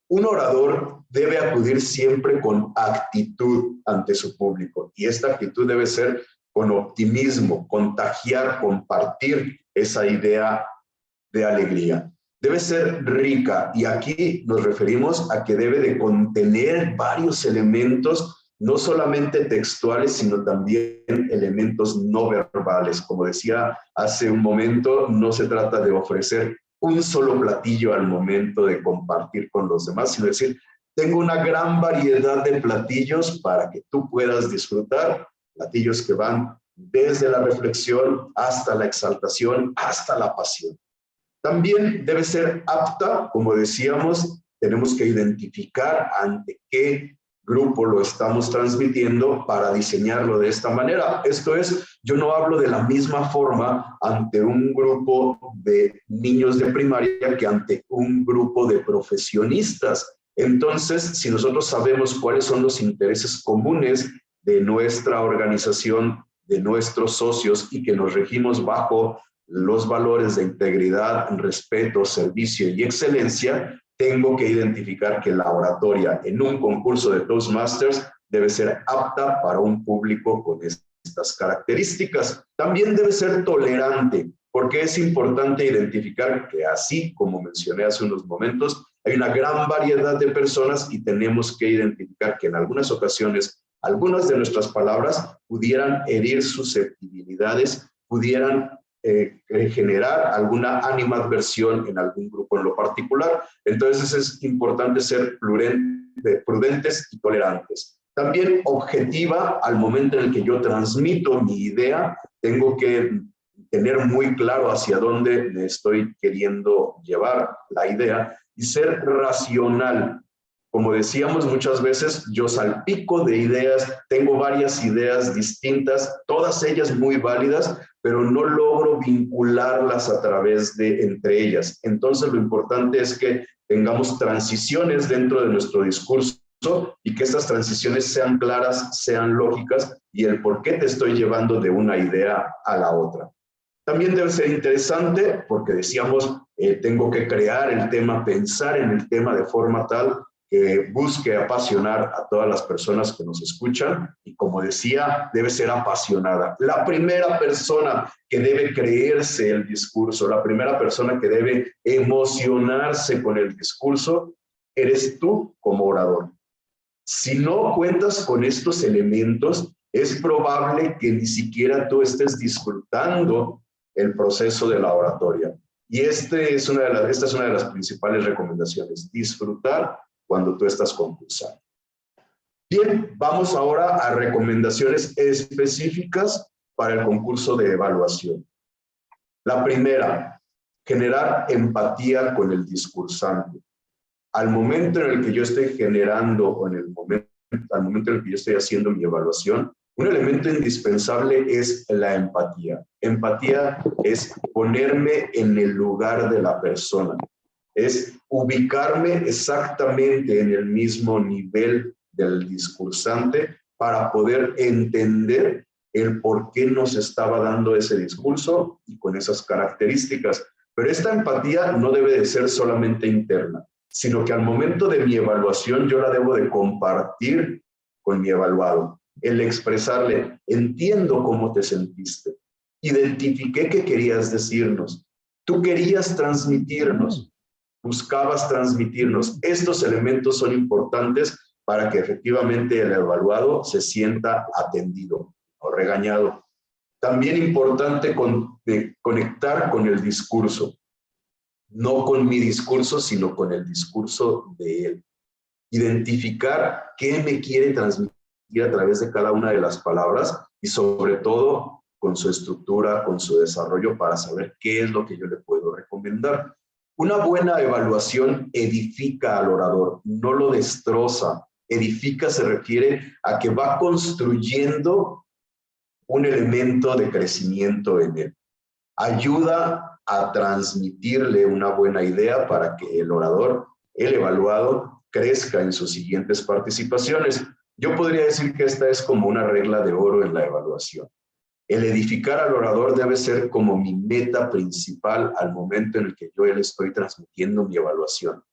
Un orador debe acudir siempre con actitud ante su público y esta actitud debe ser con optimismo, contagiar, compartir esa idea de alegría. Debe ser rica y aquí nos referimos a que debe de contener varios elementos, no solamente textuales, sino también elementos no verbales. Como decía hace un momento, no se trata de ofrecer un solo platillo al momento de compartir con los demás, sino decir, tengo una gran variedad de platillos para que tú puedas disfrutar, platillos que van desde la reflexión hasta la exaltación, hasta la pasión. También debe ser apta, como decíamos, tenemos que identificar ante qué grupo lo estamos transmitiendo para diseñarlo de esta manera. Esto es, yo no hablo de la misma forma ante un grupo de niños de primaria que ante un grupo de profesionistas. Entonces, si nosotros sabemos cuáles son los intereses comunes de nuestra organización, de nuestros socios y que nos regimos bajo los valores de integridad, respeto, servicio y excelencia, tengo que identificar que la oratoria en un concurso de Toastmasters debe ser apta para un público con estas características. También debe ser tolerante, porque es importante identificar que así como mencioné hace unos momentos, hay una gran variedad de personas y tenemos que identificar que en algunas ocasiones algunas de nuestras palabras pudieran herir susceptibilidades, pudieran generar alguna animadversión en algún grupo en lo particular. Entonces es importante ser prudentes y tolerantes. También objetiva al momento en el que yo transmito mi idea, tengo que tener muy claro hacia dónde me estoy queriendo llevar la idea y ser racional. Como decíamos muchas veces, yo salpico de ideas, tengo varias ideas distintas, todas ellas muy válidas, pero no logro vincularlas a través de entre ellas. Entonces lo importante es que tengamos transiciones dentro de nuestro discurso y que estas transiciones sean claras, sean lógicas y el por qué te estoy llevando de una idea a la otra. También debe ser interesante porque decíamos, tengo que crear el tema, pensar en el tema de forma tal que busque apasionar a todas las personas que nos escuchan y como decía, debe ser apasionada. La primera persona que debe creerse el discurso, la primera persona que debe emocionarse con el discurso, eres tú como orador. Si no cuentas con estos elementos, es probable que ni siquiera tú estés disfrutando el proceso de la oratoria. Y esta es una de las principales recomendaciones, disfrutar cuando tú estás concursando. Bien, vamos ahora a recomendaciones específicas para el concurso de evaluación. La primera, generar empatía con el discursante. Al momento en el que yo estoy generando o al momento en el que yo estoy haciendo mi evaluación, un elemento indispensable es la empatía. Empatía es ponerme en el lugar de la persona, es ubicarme exactamente en el mismo nivel del discursante para poder entender el por qué nos estaba dando ese discurso y con esas características. Pero esta empatía no debe de ser solamente interna, sino que al momento de mi evaluación yo la debo de compartir con mi evaluado. El expresarle, entiendo cómo te sentiste, identifiqué qué querías decirnos, tú querías transmitirnos, buscabas transmitirnos. Estos elementos son importantes para que efectivamente el evaluado se sienta atendido o regañado. También importante conectar con el discurso, no con mi discurso, sino con el discurso de él. Identificar qué me quiere transmitir a través de cada una de las palabras y sobre todo con su estructura, con su desarrollo para saber qué es lo que yo le puedo recomendar. Una buena evaluación edifica al orador, no lo destroza. Edifica se refiere a que va construyendo un elemento de crecimiento en él. Ayuda a transmitirle una buena idea para que el orador, el evaluado, crezca en sus siguientes participaciones. Yo podría decir que esta es como una regla de oro en la evaluación. El edificar al orador debe ser como mi meta principal al momento en el que yo le estoy transmitiendo mi evaluación.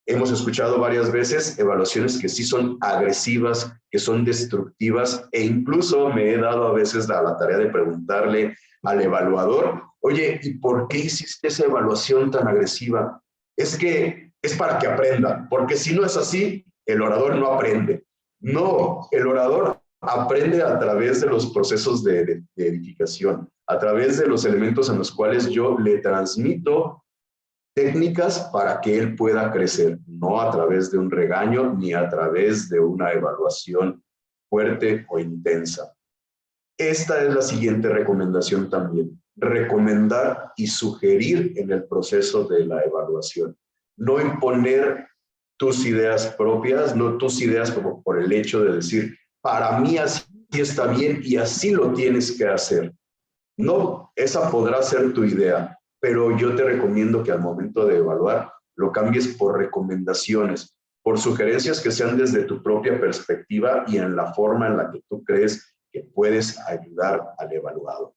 Hemos escuchado varias veces evaluaciones que sí son agresivas, que son destructivas, e incluso me he dado a veces la tarea de preguntarle al evaluador, oye, ¿y por qué hiciste esa evaluación tan agresiva? Es que es para que aprenda, porque si no es así, el orador no aprende. No, el orador aprende a través de los procesos de edificación, a través de los elementos en los cuales yo le transmito técnicas para que él pueda crecer, no a través de un regaño ni a través de una evaluación fuerte o intensa. Esta es la siguiente recomendación también. Recomendar y sugerir en el proceso de la evaluación. No imponer tus ideas propias, no tus ideas como por el hecho de decir, para mí así está bien y así lo tienes que hacer. No, esa podrá ser tu idea, pero yo te recomiendo que al momento de evaluar lo cambies por recomendaciones, por sugerencias que sean desde tu propia perspectiva y en la forma en la que tú crees que puedes ayudar al evaluado.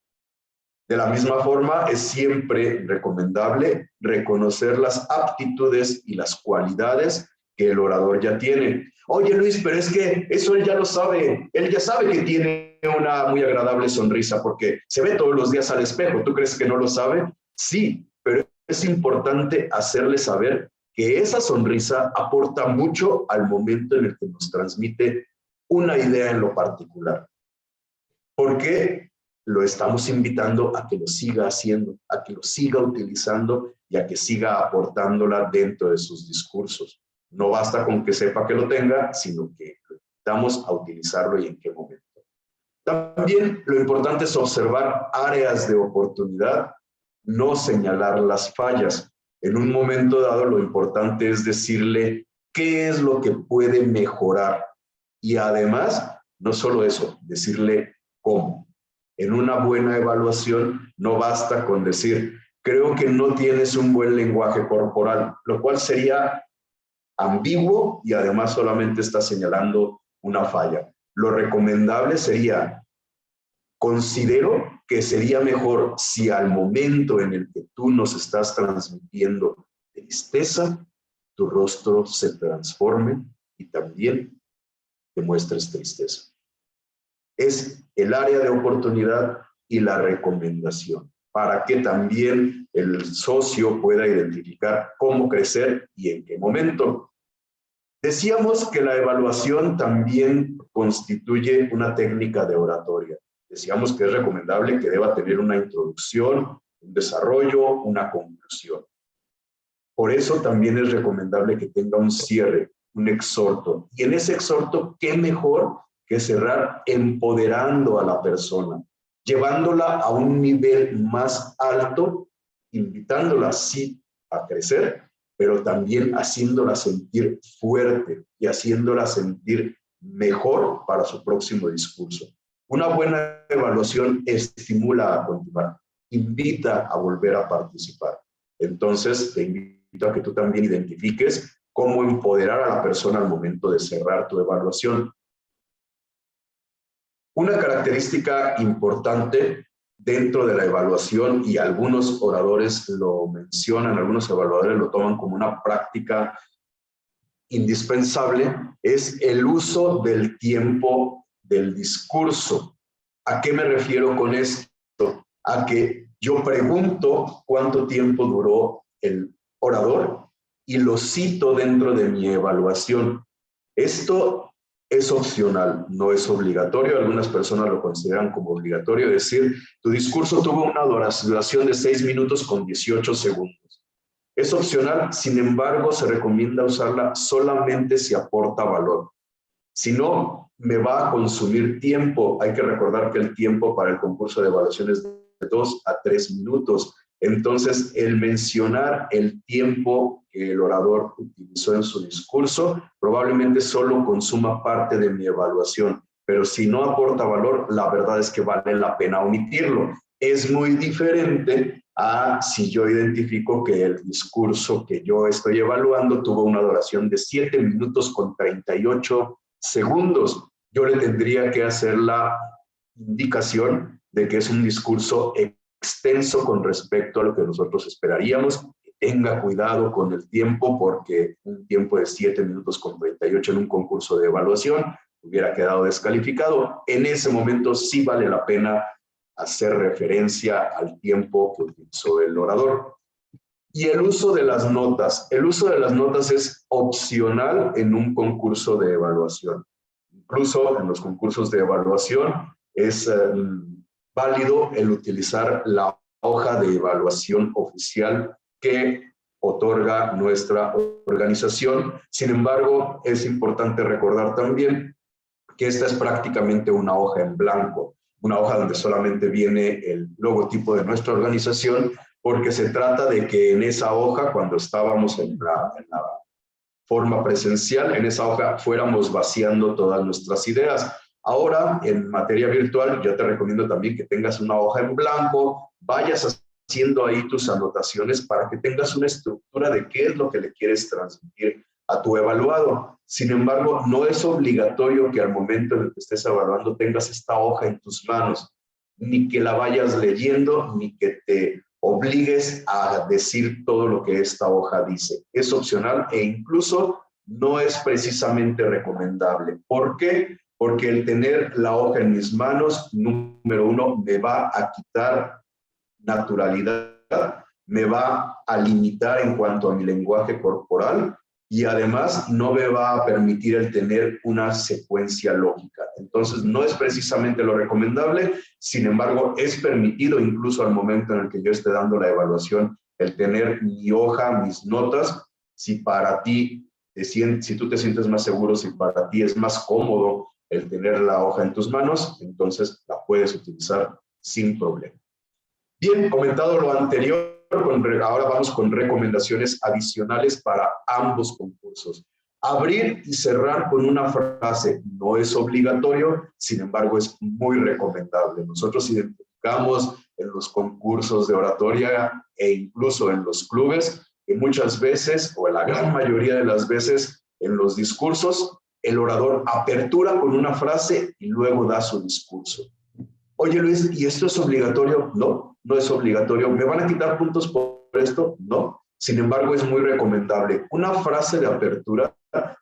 De la misma forma, es siempre recomendable reconocer las aptitudes y las cualidades que el orador ya tiene. Oye, Luis, pero es que eso él ya lo sabe. Él ya sabe que tiene una muy agradable sonrisa porque se ve todos los días al espejo. ¿Tú crees que no lo sabe? Sí, pero es importante hacerle saber que esa sonrisa aporta mucho al momento en el que nos transmite una idea en lo particular. ¿Por qué? Lo estamos invitando a que lo siga haciendo, a que lo siga utilizando y a que siga aportándola dentro de sus discursos. No basta con que sepa que lo tenga, sino que lo invitamos a utilizarlo y en qué momento. También lo importante es observar áreas de oportunidad, no señalar las fallas. En un momento dado, lo importante es decirle qué es lo que puede mejorar. Y además, no solo eso, decirle cómo. En una buena evaluación no basta con decir, creo que no tienes un buen lenguaje corporal, lo cual sería ambiguo y además solamente está señalando una falla. Lo recomendable sería, considero que sería mejor si al momento en el que tú nos estás transmitiendo tristeza, tu rostro se transforme y también te muestres tristeza. Es el área de oportunidad y la recomendación para que también el socio pueda identificar cómo crecer y en qué momento. Decíamos que la evaluación también constituye una técnica de oratoria. Decíamos que es recomendable que deba tener una introducción, un desarrollo, una conclusión. Por eso también es recomendable que tenga un cierre, un exhorto. Y en ese exhorto, ¿qué mejor que cerrar empoderando a la persona, llevándola a un nivel más alto, invitándola sí a crecer, pero también haciéndola sentir fuerte y haciéndola sentir mejor para su próximo discurso? Una buena evaluación estimula a continuar, invita a volver a participar. Entonces, te invito a que tú también identifiques cómo empoderar a la persona al momento de cerrar tu evaluación. Una característica importante dentro de la evaluación, y algunos oradores lo mencionan, algunos evaluadores lo toman como una práctica indispensable, es el uso del tiempo del discurso. ¿A qué me refiero con esto? A que yo pregunto cuánto tiempo duró el orador y lo cito dentro de mi evaluación. Esto es opcional, no es obligatorio. Algunas personas lo consideran como obligatorio, es decir, tu discurso tuvo una duración de 6 minutos con 18 segundos. Es opcional, sin embargo, se recomienda usarla solamente si aporta valor. Si no, me va a consumir tiempo. Hay que recordar que el tiempo para el concurso de evaluación es de 2 a 3 minutos. Entonces, el mencionar el tiempo que el orador utilizó en su discurso probablemente solo consuma parte de mi evaluación, pero si no aporta valor, la verdad es que vale la pena omitirlo. Es muy diferente a si yo identifico que el discurso que yo estoy evaluando tuvo una duración de 7 minutos con 38 segundos. Yo le tendría que hacer la indicación de que es un discurso extenso con respecto a lo que nosotros esperaríamos. Tenga cuidado con el tiempo, porque un tiempo de 7 minutos con 38 en un concurso de evaluación hubiera quedado descalificado. En ese momento sí vale la pena hacer referencia al tiempo que utilizó el orador. Y el uso de las notas. El uso de las notas es opcional en un concurso de evaluación. Incluso en los concursos de evaluación es válido el utilizar la hoja de evaluación oficial que otorga nuestra organización. Sin embargo, es importante recordar también que esta es prácticamente una hoja en blanco, una hoja donde solamente viene el logotipo de nuestra organización, porque se trata de que en esa hoja, cuando estábamos en la forma presencial, en esa hoja fuéramos vaciando todas nuestras ideas. Ahora, en materia virtual, yo te recomiendo también que tengas una hoja en blanco, vayas haciendo ahí tus anotaciones para que tengas una estructura de qué es lo que le quieres transmitir a tu evaluado. Sin embargo, no es obligatorio que al momento en el que estés evaluando tengas esta hoja en tus manos, ni que la vayas leyendo, ni que te obligues a decir todo lo que esta hoja dice. Es opcional e incluso no es precisamente recomendable. ¿Por qué? Porque el tener la hoja en mis manos, número uno, me va a quitar naturalidad, me va a limitar en cuanto a mi lenguaje corporal y además no me va a permitir el tener una secuencia lógica. Entonces no es precisamente lo recomendable, sin embargo es permitido incluso al momento en el que yo esté dando la evaluación el tener mi hoja, mis notas. Si para ti, si tú te sientes más seguro, si para ti es más cómodo el tener la hoja en tus manos, entonces la puedes utilizar sin problema. Bien, comentado lo anterior, ahora vamos con recomendaciones adicionales para ambos concursos. Abrir y cerrar con una frase no es obligatorio, sin embargo es muy recomendable. Nosotros identificamos en los concursos de oratoria e incluso en los clubes que muchas veces, o en la gran mayoría de las veces, en los discursos, el orador apertura con una frase y luego da su discurso. Oye Luis, ¿y esto es obligatorio? No, no es obligatorio. ¿Me van a quitar puntos por esto? No. Sin embargo, es muy recomendable. Una frase de apertura,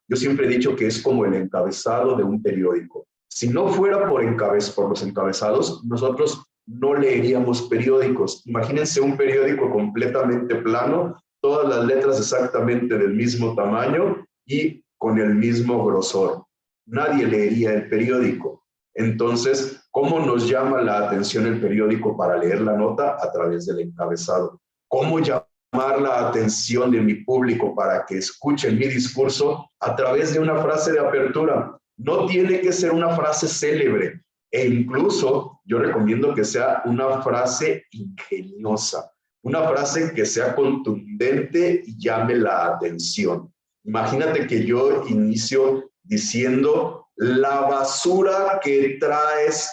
yo siempre he dicho que es como el encabezado de un periódico. Si no fuera por los encabezados, nosotros no leeríamos periódicos. Imagínense un periódico completamente plano, todas las letras exactamente del mismo tamaño y con el mismo grosor. Nadie leería el periódico. Entonces, ¿cómo nos llama la atención el periódico para leer la nota? A través del encabezado. ¿Cómo llamar la atención de mi público para que escuchen mi discurso? A través de una frase de apertura. No tiene que ser una frase célebre, e incluso yo recomiendo que sea una frase ingeniosa, una frase que sea contundente y llame la atención. Imagínate que yo inicio diciendo la basura que traes,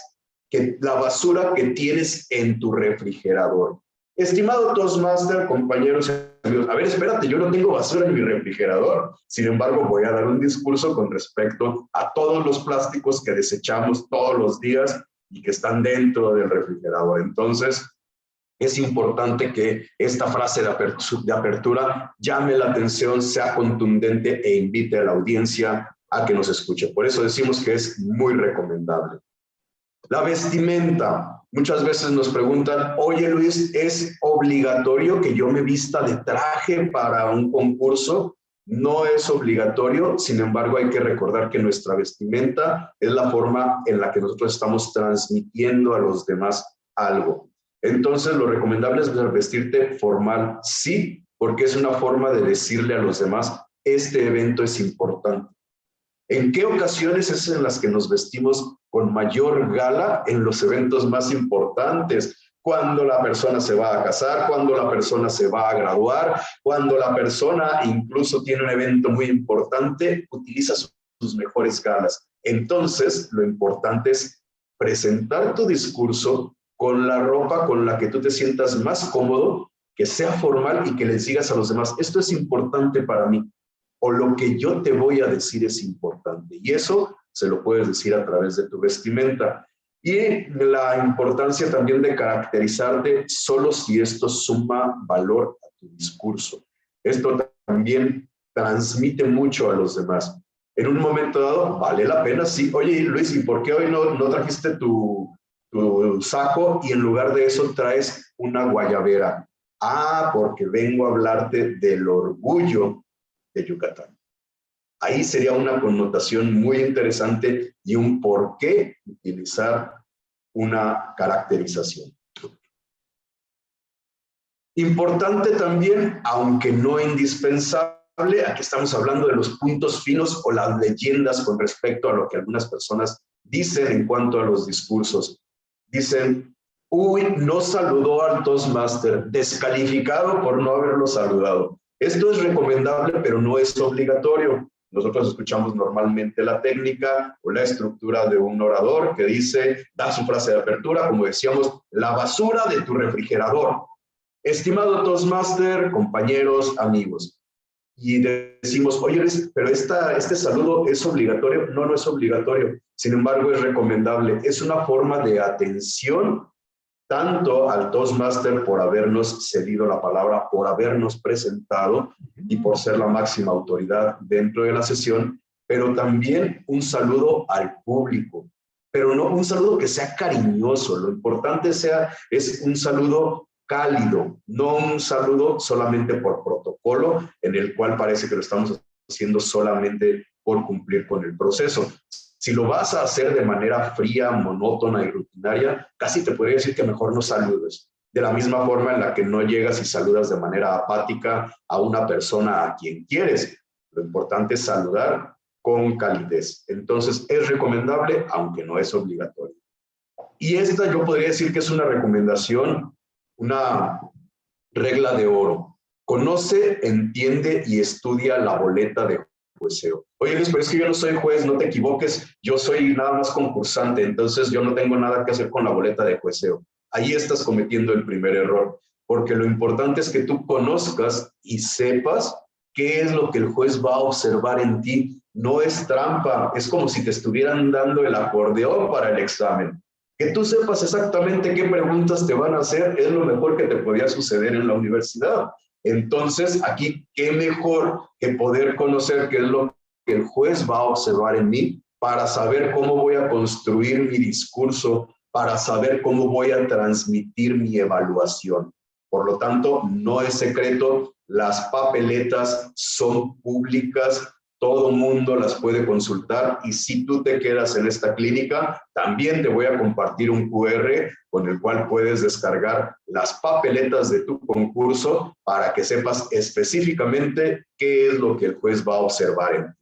la basura que tienes en tu refrigerador. Estimado Toastmaster, compañeros y amigos, a ver, espérate, yo no tengo basura en mi refrigerador. Sin embargo, voy a dar un discurso con respecto a todos los plásticos que desechamos todos los días y que están dentro del refrigerador. Entonces, es importante que esta frase de apertura llame la atención, sea contundente e invite a la audiencia a que nos escuche. Por eso decimos que es muy recomendable. La vestimenta. Muchas veces nos preguntan, oye Luis, ¿es obligatorio que yo me vista de traje para un concurso? No es obligatorio, sin embargo hay que recordar que nuestra vestimenta es la forma en la que nosotros estamos transmitiendo a los demás algo. Entonces lo recomendable es vestirte formal, sí, porque es una forma de decirle a los demás, este evento es importante. ¿En qué ocasiones es en las que nos vestimos con mayor gala? En los eventos más importantes, cuando la persona se va a casar, cuando la persona se va a graduar, cuando la persona incluso tiene un evento muy importante, utiliza sus mejores galas. Entonces, lo importante es presentar tu discurso con la ropa con la que tú te sientas más cómodo, que sea formal y que les digas a los demás, esto es importante para mí. O lo que yo te voy a decir es importante. Y eso se lo puedes decir a través de tu vestimenta. Y la importancia también de caracterizarte solo si esto suma valor a tu discurso. Esto también transmite mucho a los demás. En un momento dado, vale la pena, sí. Oye, Luis, ¿y por qué hoy no trajiste tu saco y en lugar de eso traes una guayabera? Ah, porque vengo a hablarte del orgullo de Yucatán. Ahí sería una connotación muy interesante y un por qué utilizar una caracterización. Importante también, aunque no indispensable, aquí estamos hablando de los puntos finos o las leyendas con respecto a lo que algunas personas dicen en cuanto a los discursos. Dicen, uy, no saludó al Toastmaster, descalificado por no haberlo saludado. Esto es recomendable, pero no es obligatorio. Nosotros escuchamos normalmente la técnica o la estructura de un orador que dice, da su frase de apertura, como decíamos, la basura de tu refrigerador. Estimado Toastmaster, compañeros, amigos. Y decimos, oye, pero este saludo es obligatorio. No, no es obligatorio. Sin embargo, es recomendable. Es una forma de atención tanto al Toastmaster por habernos cedido la palabra, por habernos presentado y por ser la máxima autoridad dentro de la sesión, pero también un saludo al público, pero no un saludo que sea cariñoso. Lo importante es un saludo cálido, no un saludo solamente por protocolo, en el cual parece que lo estamos haciendo solamente por cumplir con el proceso. Si lo vas a hacer de manera fría, monótona y rutinaria, casi te podría decir que mejor no saludes. De la misma forma en la que no llegas y saludas de manera apática a una persona a quien quieres. Lo importante es saludar con calidez. Entonces, es recomendable, aunque no es obligatorio. Y esta yo podría decir que es una recomendación, una regla de oro. Conoce, entiende y estudia la boleta de jueceo. Oye Luis, pero es que yo no soy juez, no te equivoques, yo soy nada más concursante, entonces yo no tengo nada que hacer con la boleta de jueceo. Ahí estás cometiendo el primer error, porque lo importante es que tú conozcas y sepas qué es lo que el juez va a observar en ti. No es trampa, es como si te estuvieran dando el acordeón para el examen. Que tú sepas exactamente qué preguntas te van a hacer es lo mejor que te podía suceder en la universidad. Entonces, aquí, qué mejor que poder conocer qué es lo que el juez va a observar en mí para saber cómo voy a construir mi discurso, para saber cómo voy a transmitir mi evaluación. Por lo tanto, no es secreto, las papeletas son públicas todo mundo las puede consultar y si tú te quedas en esta clínica, también te voy a compartir un QR con el cual puedes descargar las papeletas de tu concurso para que sepas específicamente qué es lo que el juez va a observar en ti.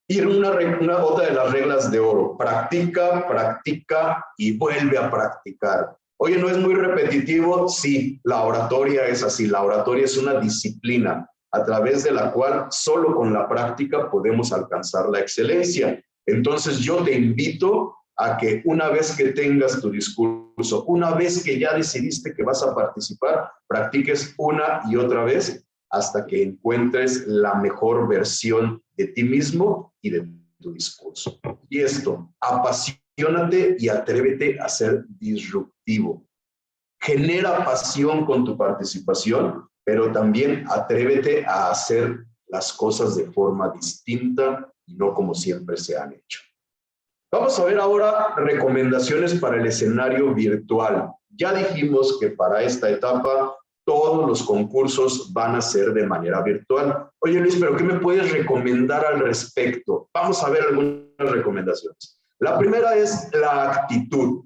Y otra de las reglas de oro: practica, practica y vuelve a practicar. Oye, ¿no es muy repetitivo? Sí, la oratoria es así. La oratoria es una disciplina a través de la cual solo con la práctica podemos alcanzar la excelencia. Entonces yo te invito a que una vez que tengas tu discurso, una vez que ya decidiste que vas a participar, practiques una y otra vez hasta que encuentres la mejor versión de ti mismo y de tu discurso. Y esto, apasionate y atrévete a ser disruptivo. Genera pasión con tu participación, pero también atrévete a hacer las cosas de forma distinta y no como siempre se han hecho. Vamos a ver ahora recomendaciones para el escenario virtual. Ya dijimos que para esta etapa todos los concursos van a ser de manera virtual. Oye Luis, ¿pero qué me puedes recomendar al respecto? Vamos a ver algunas recomendaciones. La primera es la actitud.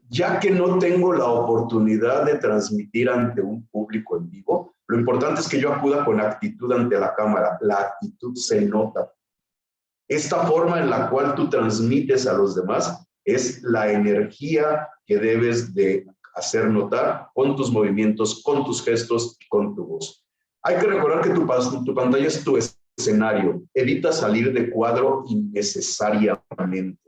Ya que no tengo la oportunidad de transmitir ante un público en vivo, lo importante es que yo acuda con actitud ante la cámara. La actitud se nota. Esta forma en la cual tú transmites a los demás es la energía que debes de hacer notar con tus movimientos, con tus gestos, con tu voz. Hay que recordar que tu pantalla es tu escenario. Evita salir de cuadro innecesariamente.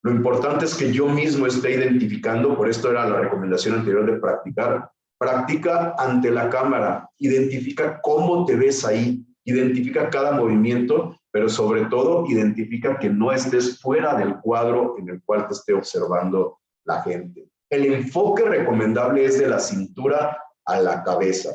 Lo importante es que yo mismo esté identificando, por esto era la recomendación anterior de practicar. Practica ante la cámara, identifica cómo te ves ahí, identifica cada movimiento, pero sobre todo identifica que no estés fuera del cuadro en el cual te esté observando la gente. El enfoque recomendable es de la cintura a la cabeza.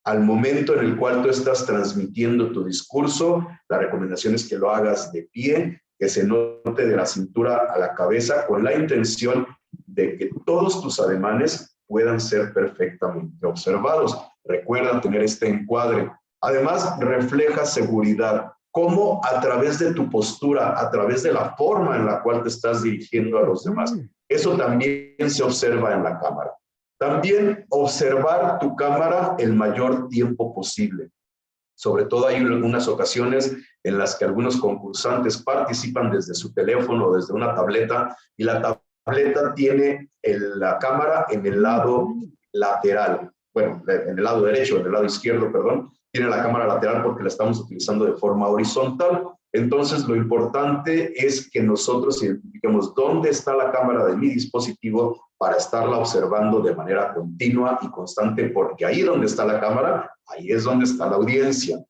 Al momento en el cual tú estás transmitiendo tu discurso, la recomendación es que lo hagas de pie, que se note de la cintura a la cabeza, con la intención de que todos tus ademanes puedan ser perfectamente observados. Recuerda tener este encuadre. Además, refleja seguridad. Cómo a través de tu postura, a través de la forma en la cual te estás dirigiendo a los demás. Eso también se observa en la cámara. También observar tu cámara el mayor tiempo posible. Sobre todo hay algunas ocasiones en las que algunos concursantes participan desde su teléfono o desde una tableta y la tableta tiene la cámara en el lado lateral. Bueno, en el lado derecho, en el lado izquierdo, perdón, tiene la cámara lateral porque la estamos utilizando de forma horizontal. Entonces, lo importante es que nosotros identifiquemos dónde está la cámara de mi dispositivo para estarla observando de manera continua y constante, porque ahí donde está la cámara, ahí es donde está la audiencia.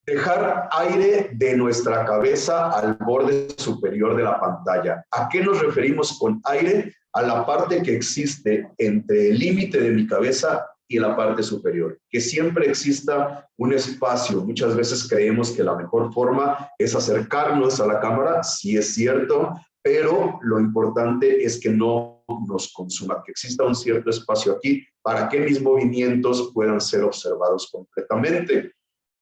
Dejar aire de nuestra cabeza al borde superior de la pantalla. ¿A qué nos referimos con aire? A la parte que existe entre el límite de mi cabeza y la parte superior. Que siempre exista un espacio. Muchas veces creemos que la mejor forma es acercarnos a la cámara, sí es cierto, pero lo importante es que no nos consuma, que exista un cierto espacio aquí para que mis movimientos puedan ser observados completamente.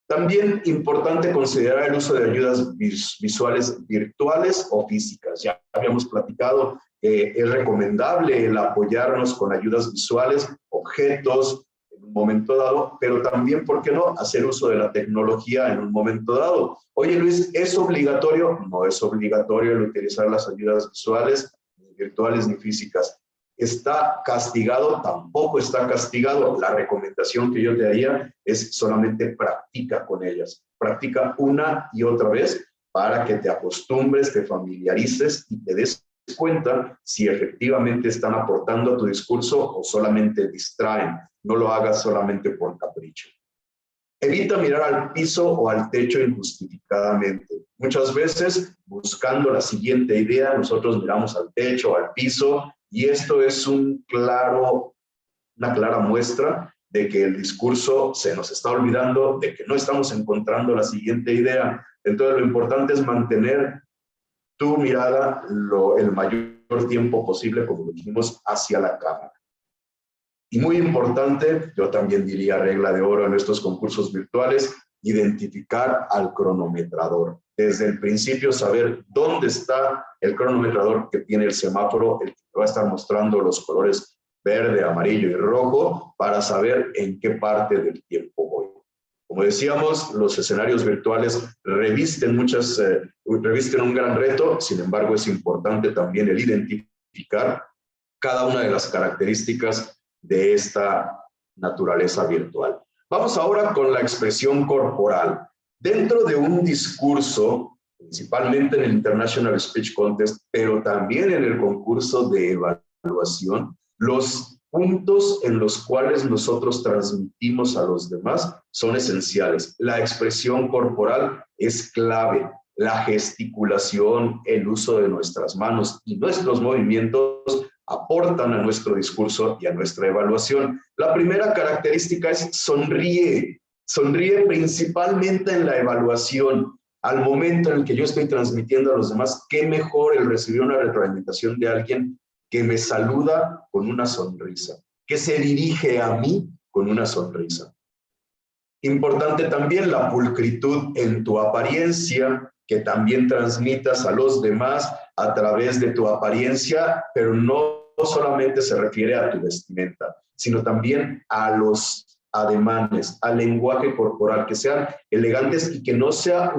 También importante considerar el uso de ayudas visuales virtuales o físicas. Ya habíamos platicado que es recomendable el apoyarnos con ayudas visuales, objetos en un momento dado, pero también, ¿por qué no?, hacer uso de la tecnología en un momento dado. Oye Luis, ¿es obligatorio? No es obligatorio el utilizar las ayudas visuales, ni virtuales ni físicas. ¿Está castigado? Tampoco está castigado. La recomendación que yo te haría es solamente practica con ellas. Practica una y otra vez para que te acostumbres, te familiarices y te des cuenta si efectivamente están aportando a tu discurso o solamente distraen. No lo hagas solamente por capricho. Evita mirar al piso o al techo injustificadamente. Muchas veces, buscando la siguiente idea, nosotros miramos al techo o al piso, y esto es una clara muestra de que el discurso se nos está olvidando, de que no estamos encontrando la siguiente idea. Entonces, lo importante es mantener tu mirada el mayor tiempo posible, como lo dijimos, hacia la cámara. Y muy importante, yo también diría regla de oro en estos concursos virtuales, identificar al cronometrador. Desde el principio saber dónde está el cronometrador que tiene el semáforo, el que va a estar mostrando los colores verde, amarillo y rojo, para saber en qué parte del tiempo voy. Como decíamos, los escenarios virtuales revisten un gran reto, sin embargo es importante también el identificar cada una de las características de esta naturaleza virtual. Vamos ahora con la expresión corporal. Dentro de un discurso, principalmente en el International Speech Contest, pero también en el concurso de evaluación, los puntos en los cuales nosotros transmitimos a los demás son esenciales. La expresión corporal es clave. La gesticulación, el uso de nuestras manos y nuestros movimientos aportan a nuestro discurso y a nuestra evaluación. La primera característica es sonríe. Sonríe principalmente en la evaluación. Al momento en el que yo estoy transmitiendo a los demás, qué mejor el recibir una retroalimentación de alguien que me saluda con una sonrisa, que se dirige a mí con una sonrisa. Importante también la pulcritud en tu apariencia, que también transmitas a los demás a través de tu apariencia, pero no solamente se refiere a tu vestimenta, sino también a los ademanes, al lenguaje corporal, que sean elegantes y que no sean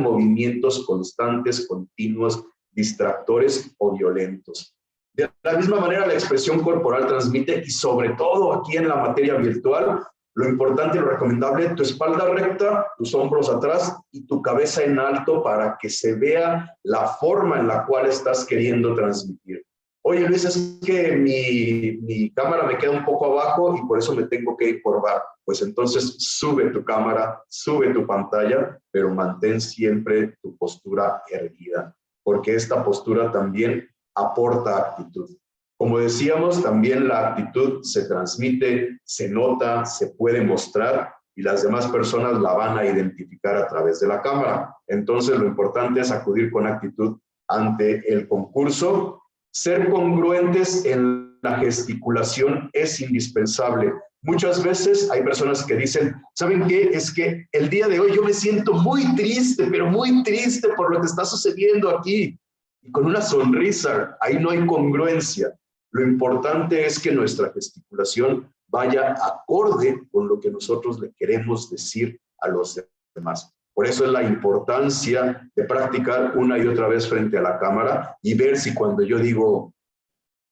movimientos constantes, continuos, distractores o violentos. De la misma manera, la expresión corporal transmite, y sobre todo aquí en la materia virtual, lo importante y lo recomendable, tu espalda recta, tus hombros atrás y tu cabeza en alto para que se vea la forma en la cual estás queriendo transmitir. Oye, Luis, es que mi cámara me queda un poco abajo y por eso me tengo que ir por abajo. Pues entonces sube tu cámara, sube tu pantalla, pero mantén siempre tu postura erguida, porque esta postura también aporta actitud. Como decíamos, también la actitud se transmite, se nota, se puede mostrar y las demás personas la van a identificar a través de la cámara. Entonces, lo importante es acudir con actitud ante el concurso. Ser congruentes en la gesticulación es indispensable. Muchas veces hay personas que dicen, ¿saben qué? Es que el día de hoy yo me siento muy triste, pero muy triste por lo que está sucediendo aquí. Y con una sonrisa, ahí no hay congruencia. Lo importante es que nuestra gesticulación vaya acorde con lo que nosotros le queremos decir a los demás. Por eso es la importancia de practicar una y otra vez frente a la cámara y ver si cuando yo digo,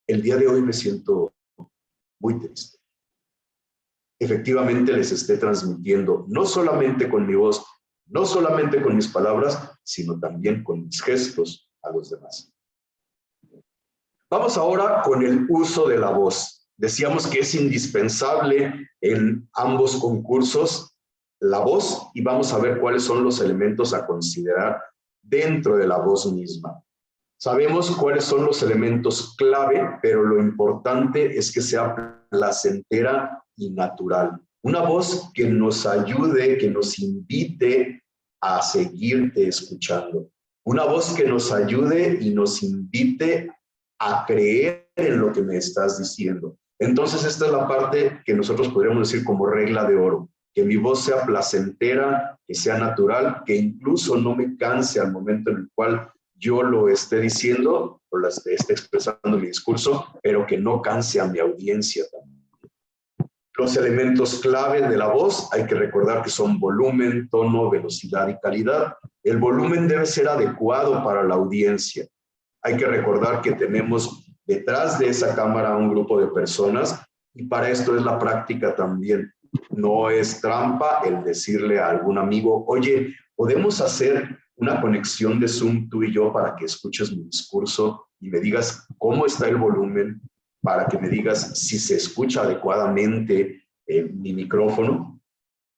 el día de hoy me siento muy triste, efectivamente les esté transmitiendo, no solamente con mi voz, no solamente con mis palabras, sino también con mis gestos a los demás. Vamos ahora con el uso de la voz. Decíamos que es indispensable en ambos concursos la voz y vamos a ver cuáles son los elementos a considerar dentro de la voz misma. Sabemos cuáles son los elementos clave, pero lo importante es que sea placentera y natural. Una voz que nos ayude, que nos invite a seguirte escuchando. Una voz que nos ayude y nos invite a creer en lo que me estás diciendo. Entonces, esta es la parte que nosotros podríamos decir como regla de oro. Que mi voz sea placentera, que sea natural, que incluso no me canse al momento en el cual yo lo esté diciendo o esté expresando mi discurso, pero que no canse a mi audiencia también. Los elementos clave de la voz hay que recordar que son volumen, tono, velocidad y calidad. El volumen debe ser adecuado para la audiencia. Hay que recordar que tenemos detrás de esa cámara un grupo de personas y para esto es la práctica también. No es trampa el decirle a algún amigo, oye, ¿podemos hacer una conexión de Zoom tú y yo para que escuches mi discurso y me digas cómo está el volumen, para que me digas si se escucha adecuadamente mi micrófono?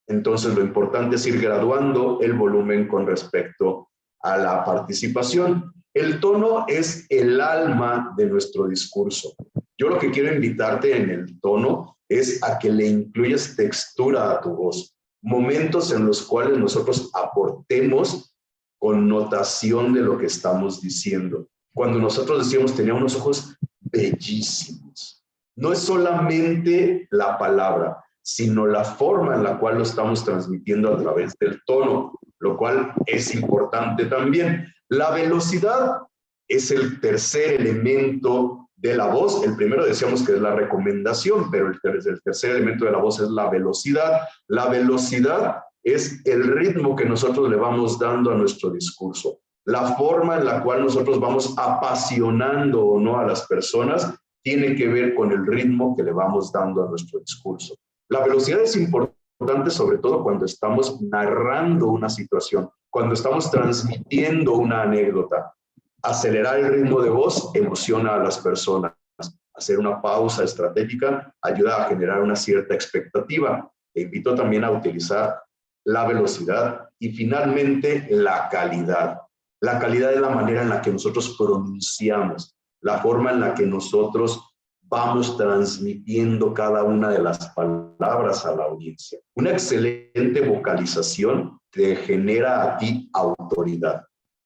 Entonces, lo importante es ir graduando el volumen con respecto a la participación. El tono es el alma de nuestro discurso. Yo lo que quiero invitarte en el tono es a que le incluyas textura a tu voz, momentos en los cuales nosotros aportemos connotación de lo que estamos diciendo. Cuando nosotros decíamos tenía unos ojos bellísimos, no es solamente la palabra, sino la forma en la cual lo estamos transmitiendo a través del tono, lo cual es importante también. La velocidad es el tercer elemento de la voz. El primero decíamos que es la recomendación, pero el tercer elemento de la voz es la velocidad. La velocidad es el ritmo que nosotros le vamos dando a nuestro discurso, la forma en la cual nosotros vamos apasionando o no a las personas tiene que ver con el ritmo que le vamos dando a nuestro discurso. La velocidad es importante sobre todo cuando estamos narrando una situación, cuando estamos transmitiendo una anécdota. Acelerar el ritmo de voz emociona a las personas. Hacer una pausa estratégica ayuda a generar una cierta expectativa. Te invito también a utilizar la velocidad y finalmente la calidad. La calidad es la manera en la que nosotros pronunciamos, la forma en la que nosotros vamos transmitiendo cada una de las palabras a la audiencia. Una excelente vocalización te genera a ti autoridad.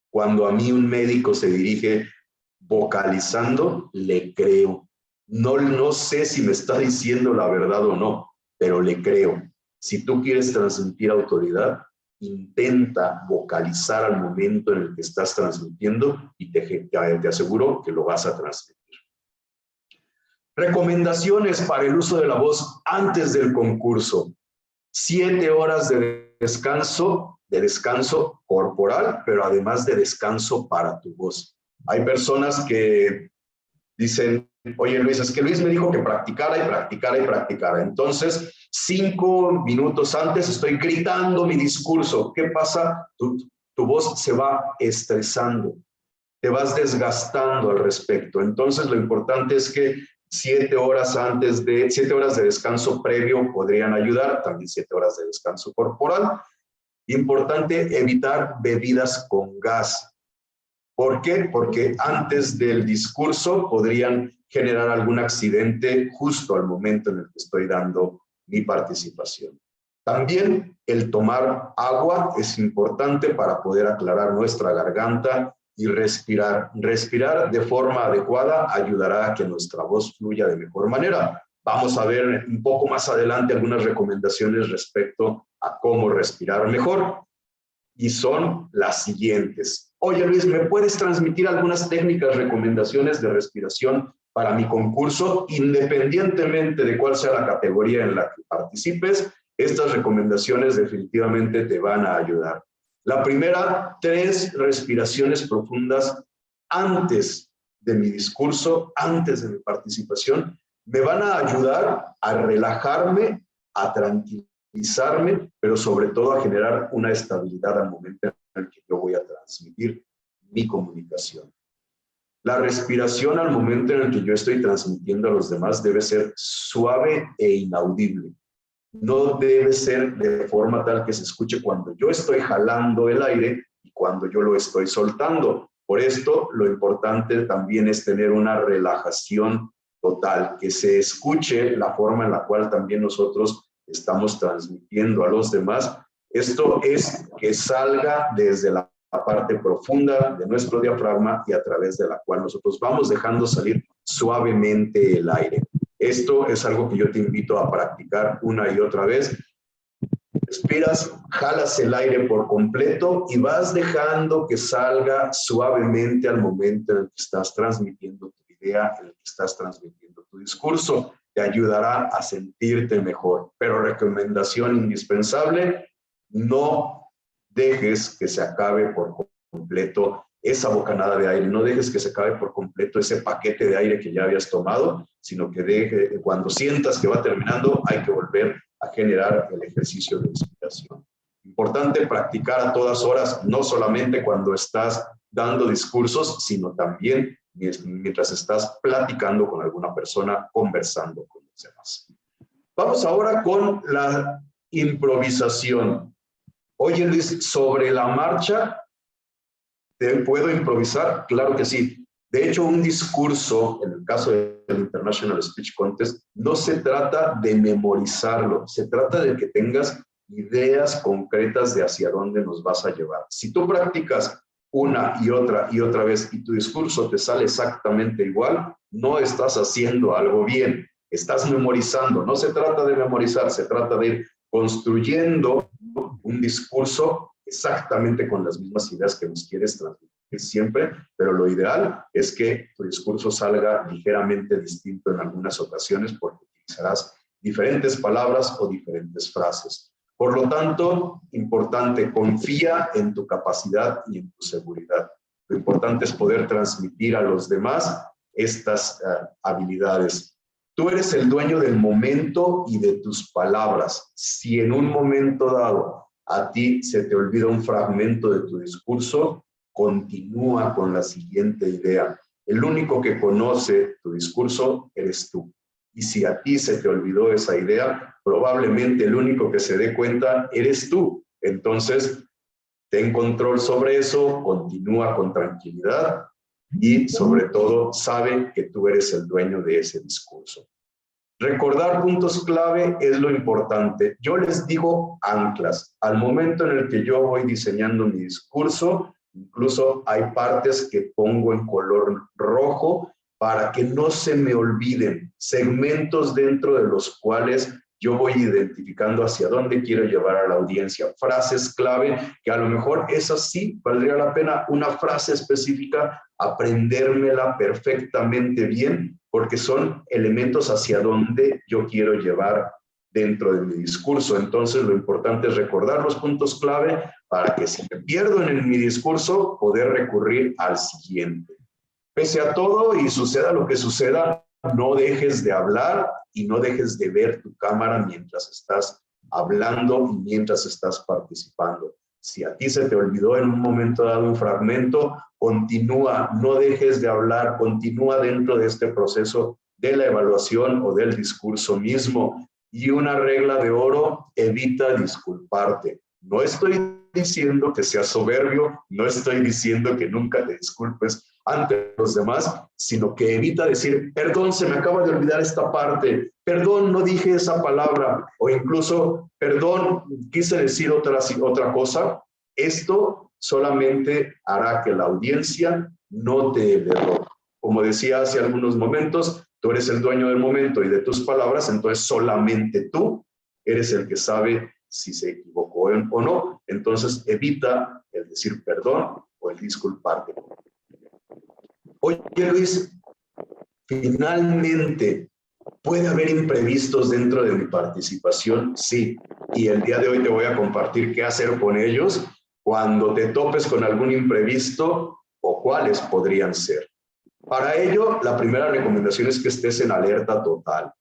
Cuando a mí un médico se dirige vocalizando, le creo. No sé si me está diciendo la verdad o no, pero le creo. Si tú quieres transmitir autoridad, intenta vocalizar al momento en el que estás transmitiendo y te aseguro que lo vas a transmitir. Recomendaciones para el uso de la voz antes del concurso. 7 horas de descanso corporal, pero además de descanso para tu voz. Hay personas que dicen, oye Luis, es que Luis me dijo que practicara y practicara y practicara. Entonces, 5 minutos antes estoy gritando mi discurso. ¿Qué pasa? Tu voz se va estresando, te vas desgastando al respecto. Entonces, lo importante es que 7 horas de descanso previo podrían ayudar, también 7 horas de descanso corporal. Importante evitar bebidas con gas. ¿Por qué? Porque antes del discurso podrían generar algún accidente justo al momento en el que estoy dando mi participación. También el tomar agua es importante para poder aclarar nuestra garganta y respirar. Respirar de forma adecuada ayudará a que nuestra voz fluya de mejor manera. Vamos a ver un poco más adelante algunas recomendaciones respecto a cómo respirar mejor. Y son las siguientes. Oye Luis, ¿me puedes transmitir algunas técnicas, recomendaciones de respiración para mi concurso? Independientemente de cuál sea la categoría en la que participes, estas recomendaciones definitivamente te van a ayudar. La primera, 3 respiraciones profundas antes de mi discurso, antes de mi participación, me van a ayudar a relajarme, a tranquilizarme, pero sobre todo a generar una estabilidad al momento en el que yo voy a transmitir mi comunicación. La respiración al momento en el que yo estoy transmitiendo a los demás debe ser suave e inaudible. No debe ser de forma tal que se escuche cuando yo estoy jalando el aire y cuando yo lo estoy soltando. Por esto, lo importante también es tener una relajación total, que se escuche la forma en la cual también nosotros estamos transmitiendo a los demás. Esto es que salga desde la parte profunda de nuestro diafragma y a través de la cual nosotros vamos dejando salir suavemente el aire. Esto es algo que yo te invito a practicar una y otra vez. Respiras, jalas el aire por completo y vas dejando que salga suavemente al momento en el que estás transmitiendo tu idea, en el que estás transmitiendo tu discurso. Te ayudará a sentirte mejor. Pero recomendación indispensable, no dejes que se acabe por completo esa bocanada de aire, no dejes que se acabe por completo ese paquete de aire que ya habías tomado, sino que cuando sientas que va terminando, hay que volver a generar el ejercicio de respiración. Importante practicar a todas horas, no solamente cuando estás dando discursos, sino también mientras estás platicando con alguna persona, conversando con los demás. Vamos ahora con la improvisación. Oye Luis, sobre la marcha, ¿puedo improvisar? Claro que sí. De hecho, un discurso, en el caso del International Speech Contest, no se trata de memorizarlo, se trata de que tengas ideas concretas de hacia dónde nos vas a llevar. Si tú practicas una y otra vez y tu discurso te sale exactamente igual, no estás haciendo algo bien. estás memorizando. No se trata de memorizar, se trata de ir construyendo un discurso exactamente con las mismas ideas que nos quieres transmitir siempre, pero lo ideal es que tu discurso salga ligeramente distinto en algunas ocasiones porque utilizarás diferentes palabras o diferentes frases. Por lo tanto, importante, confía en tu capacidad y en tu seguridad. Lo importante es poder transmitir a los demás estas habilidades. Tú eres el dueño del momento y de tus palabras. Si en un momento dado a ti se te olvida un fragmento de tu discurso, continúa con la siguiente idea. El único que conoce tu discurso eres tú. Y si a ti se te olvidó esa idea, probablemente el único que se dé cuenta eres tú. Entonces, ten control sobre eso, continúa con tranquilidad y sobre todo sabe que tú eres el dueño de ese discurso. Recordar puntos clave es lo importante. Yo les digo anclas. Al momento en el que yo voy diseñando mi discurso, incluso hay partes que pongo en color rojo para que no se me olviden, segmentos dentro de los cuales yo voy identificando hacia dónde quiero llevar a la audiencia, frases clave que a lo mejor esas sí valdría la pena una frase específica, aprendérmela perfectamente bien, porque son elementos hacia dónde yo quiero llevar dentro de mi discurso. Entonces lo importante es recordar los puntos clave para que si me pierdo en mi discurso, poder recurrir al siguiente. Pese a todo y suceda lo que suceda, no dejes de hablar y no dejes de ver tu cámara mientras estás hablando y mientras estás participando. Si a ti se te olvidó en un momento dado un fragmento, continúa, no dejes de hablar, continúa dentro de este proceso de la evaluación o del discurso mismo. Y una regla de oro, evita disculparte. No estoy diciendo que seas soberbio, no estoy diciendo que nunca te disculpes ante los demás, sino que evita decir, perdón, se me acaba de olvidar esta parte, perdón, no dije esa palabra, o incluso, perdón, quise decir otra cosa. Esto solamente hará que la audiencia note el error. Como decía hace algunos momentos, tú eres el dueño del momento y de tus palabras, entonces solamente tú eres el que sabe si se equivocó o no. Entonces evita el decir perdón o el disculparte. Oye, Luis, finalmente, ¿puede haber imprevistos dentro de mi participación? Sí, y el día de hoy te voy a compartir qué hacer con ellos cuando te topes con algún imprevisto o cuáles podrían ser. Para ello, la primera recomendación es que estés en alerta total.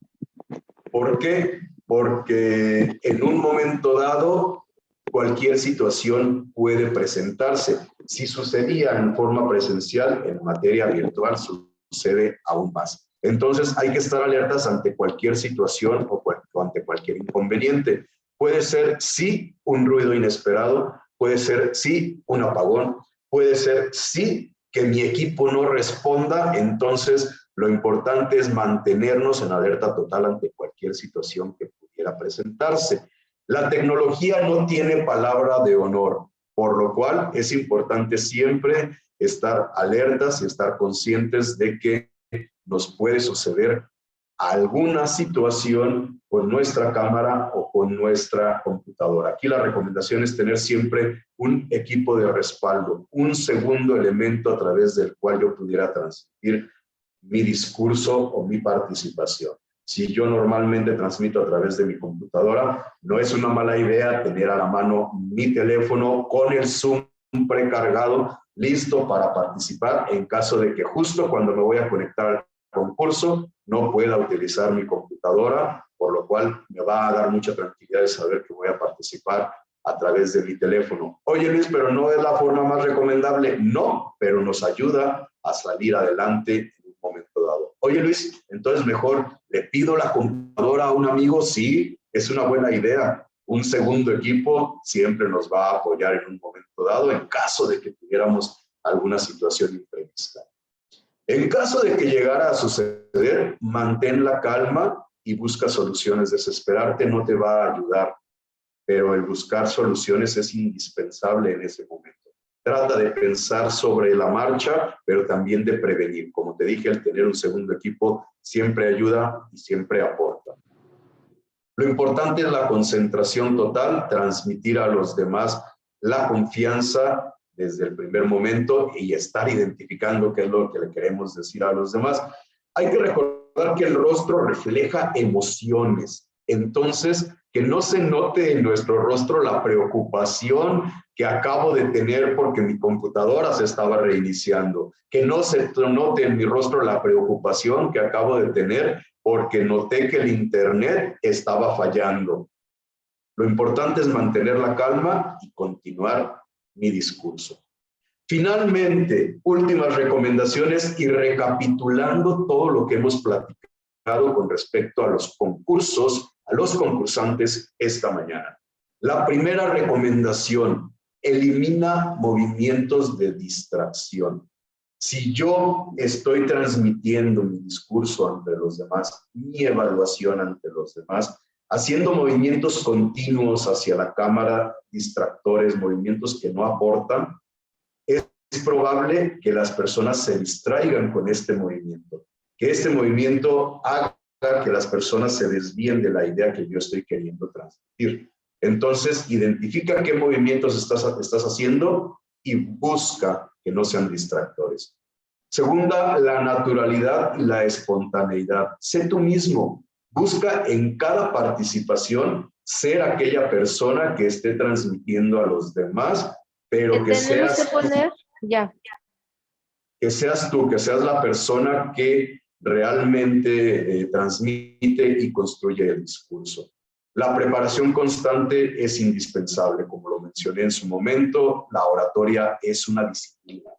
¿Por qué? Porque en un momento dado, cualquier situación puede presentarse. Si sucedía en forma presencial, en materia virtual sucede aún más. Entonces hay que estar alertas ante cualquier situación o ante cualquier inconveniente. Puede ser sí un ruido inesperado, puede ser sí un apagón, puede ser sí que mi equipo no responda. Entonces lo importante es mantenernos en alerta total ante cualquier situación que pudiera presentarse. La tecnología no tiene palabra de honor, por lo cual es importante siempre estar alertas y estar conscientes de que nos puede suceder alguna situación con nuestra cámara o con nuestra computadora. Aquí la recomendación es tener siempre un equipo de respaldo, un segundo elemento a través del cual yo pudiera transmitir mi discurso o mi participación. Si yo normalmente transmito a través de mi computadora, no es una mala idea tener a la mano mi teléfono con el Zoom precargado, listo para participar en caso de que justo cuando me voy a conectar al concurso no pueda utilizar mi computadora, por lo cual me va a dar mucha tranquilidad de saber que voy a participar a través de mi teléfono. Oye, Luis, pero no es la forma más recomendable. No, pero nos ayuda a salir adelante en un momento dado. Oye, Luis, entonces mejor le pido la computadora a un amigo. Sí, es una buena idea. Un segundo equipo siempre nos va a apoyar en un momento dado en caso de que tuviéramos alguna situación imprevista. En caso de que llegara a suceder, mantén la calma y busca soluciones. Desesperarte no te va a ayudar, pero el buscar soluciones es indispensable en ese momento. trata de pensar sobre la marcha, pero también de prevenir. Como te dije, el tener un segundo equipo siempre ayuda y siempre aporta. Lo importante es la concentración total, transmitir a los demás la confianza desde el primer momento y estar identificando qué es lo que le queremos decir a los demás. Hay que recordar que el rostro refleja emociones. Entonces, que no se note en nuestro rostro la preocupación que acabo de tener porque mi computadora se estaba reiniciando. Que no se note en mi rostro la preocupación que acabo de tener porque noté que el internet estaba fallando. Lo importante es mantener la calma y continuar mi discurso. Finalmente, últimas recomendaciones y recapitulando todo lo que hemos platicado con respecto a los concursos, a los concursantes esta mañana. La primera recomendación, elimina movimientos de distracción. Si yo estoy transmitiendo mi discurso ante los demás, mi evaluación ante los demás, haciendo movimientos continuos hacia la cámara, distractores, movimientos que no aportan, es probable que las personas se distraigan con este movimiento, que este movimiento haga que las personas se desvíen de la idea que yo estoy queriendo transmitir. Entonces, identifica qué movimientos estás haciendo y busca que no sean distractores. Segunda, la naturalidad y la espontaneidad. Sé tú mismo. Busca en cada participación ser aquella persona que esté transmitiendo a los demás, pero que seas, que seas tú, que seas la persona que realmente transmite y construye el discurso. La preparación constante es indispensable, como lo mencioné en su momento. La oratoria es una disciplina.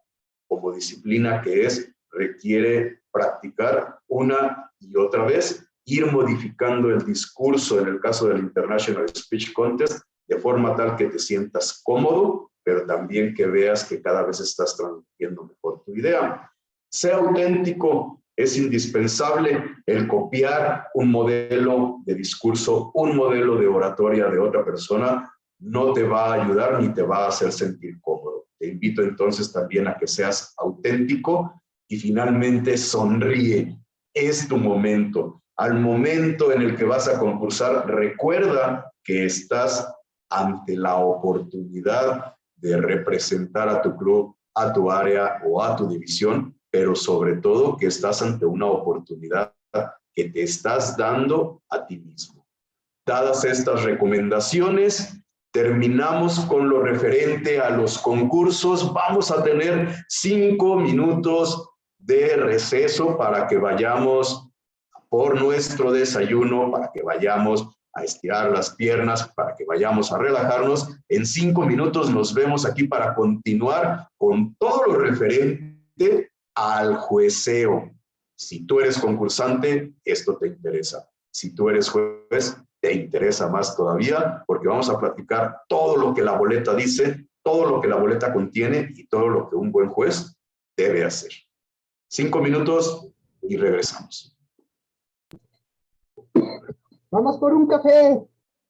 Como disciplina que es, requiere practicar una y otra vez, ir modificando el discurso, en el caso del International Speech Contest, de forma tal que te sientas cómodo, pero también que veas que cada vez estás transmitiendo mejor tu idea. Sea auténtico, es indispensable el copiar un modelo de discurso, un modelo de oratoria de otra persona, no te va a ayudar ni te va a hacer sentir cómodo. Te invito entonces también a que seas auténtico y finalmente sonríe. Es tu momento. Al momento en el que vas a concursar, recuerda que estás ante la oportunidad de representar a tu club, a tu área o a tu división, pero sobre todo que estás ante una oportunidad que te estás dando a ti mismo. Dadas estas recomendaciones, terminamos con lo referente a los concursos. Vamos a tener 5 minutos de receso para que vayamos por nuestro desayuno, para que vayamos a estirar las piernas, para que vayamos a relajarnos. En 5 minutos nos vemos aquí para continuar con todo lo referente al jueceo. Si tú eres concursante, esto te interesa. Si tú eres juez, te interesa más todavía, porque vamos a platicar todo lo que la boleta dice, todo lo que la boleta contiene y todo lo que un buen juez debe hacer. 5 minutos y regresamos. Vamos por un café,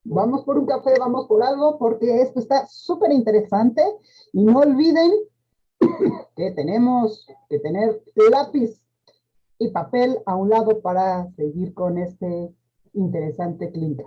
vamos por un café, vamos por algo, porque esto está súper interesante. Y no olviden que tenemos que tener lápiz y papel a un lado para seguir con este interesante clínica.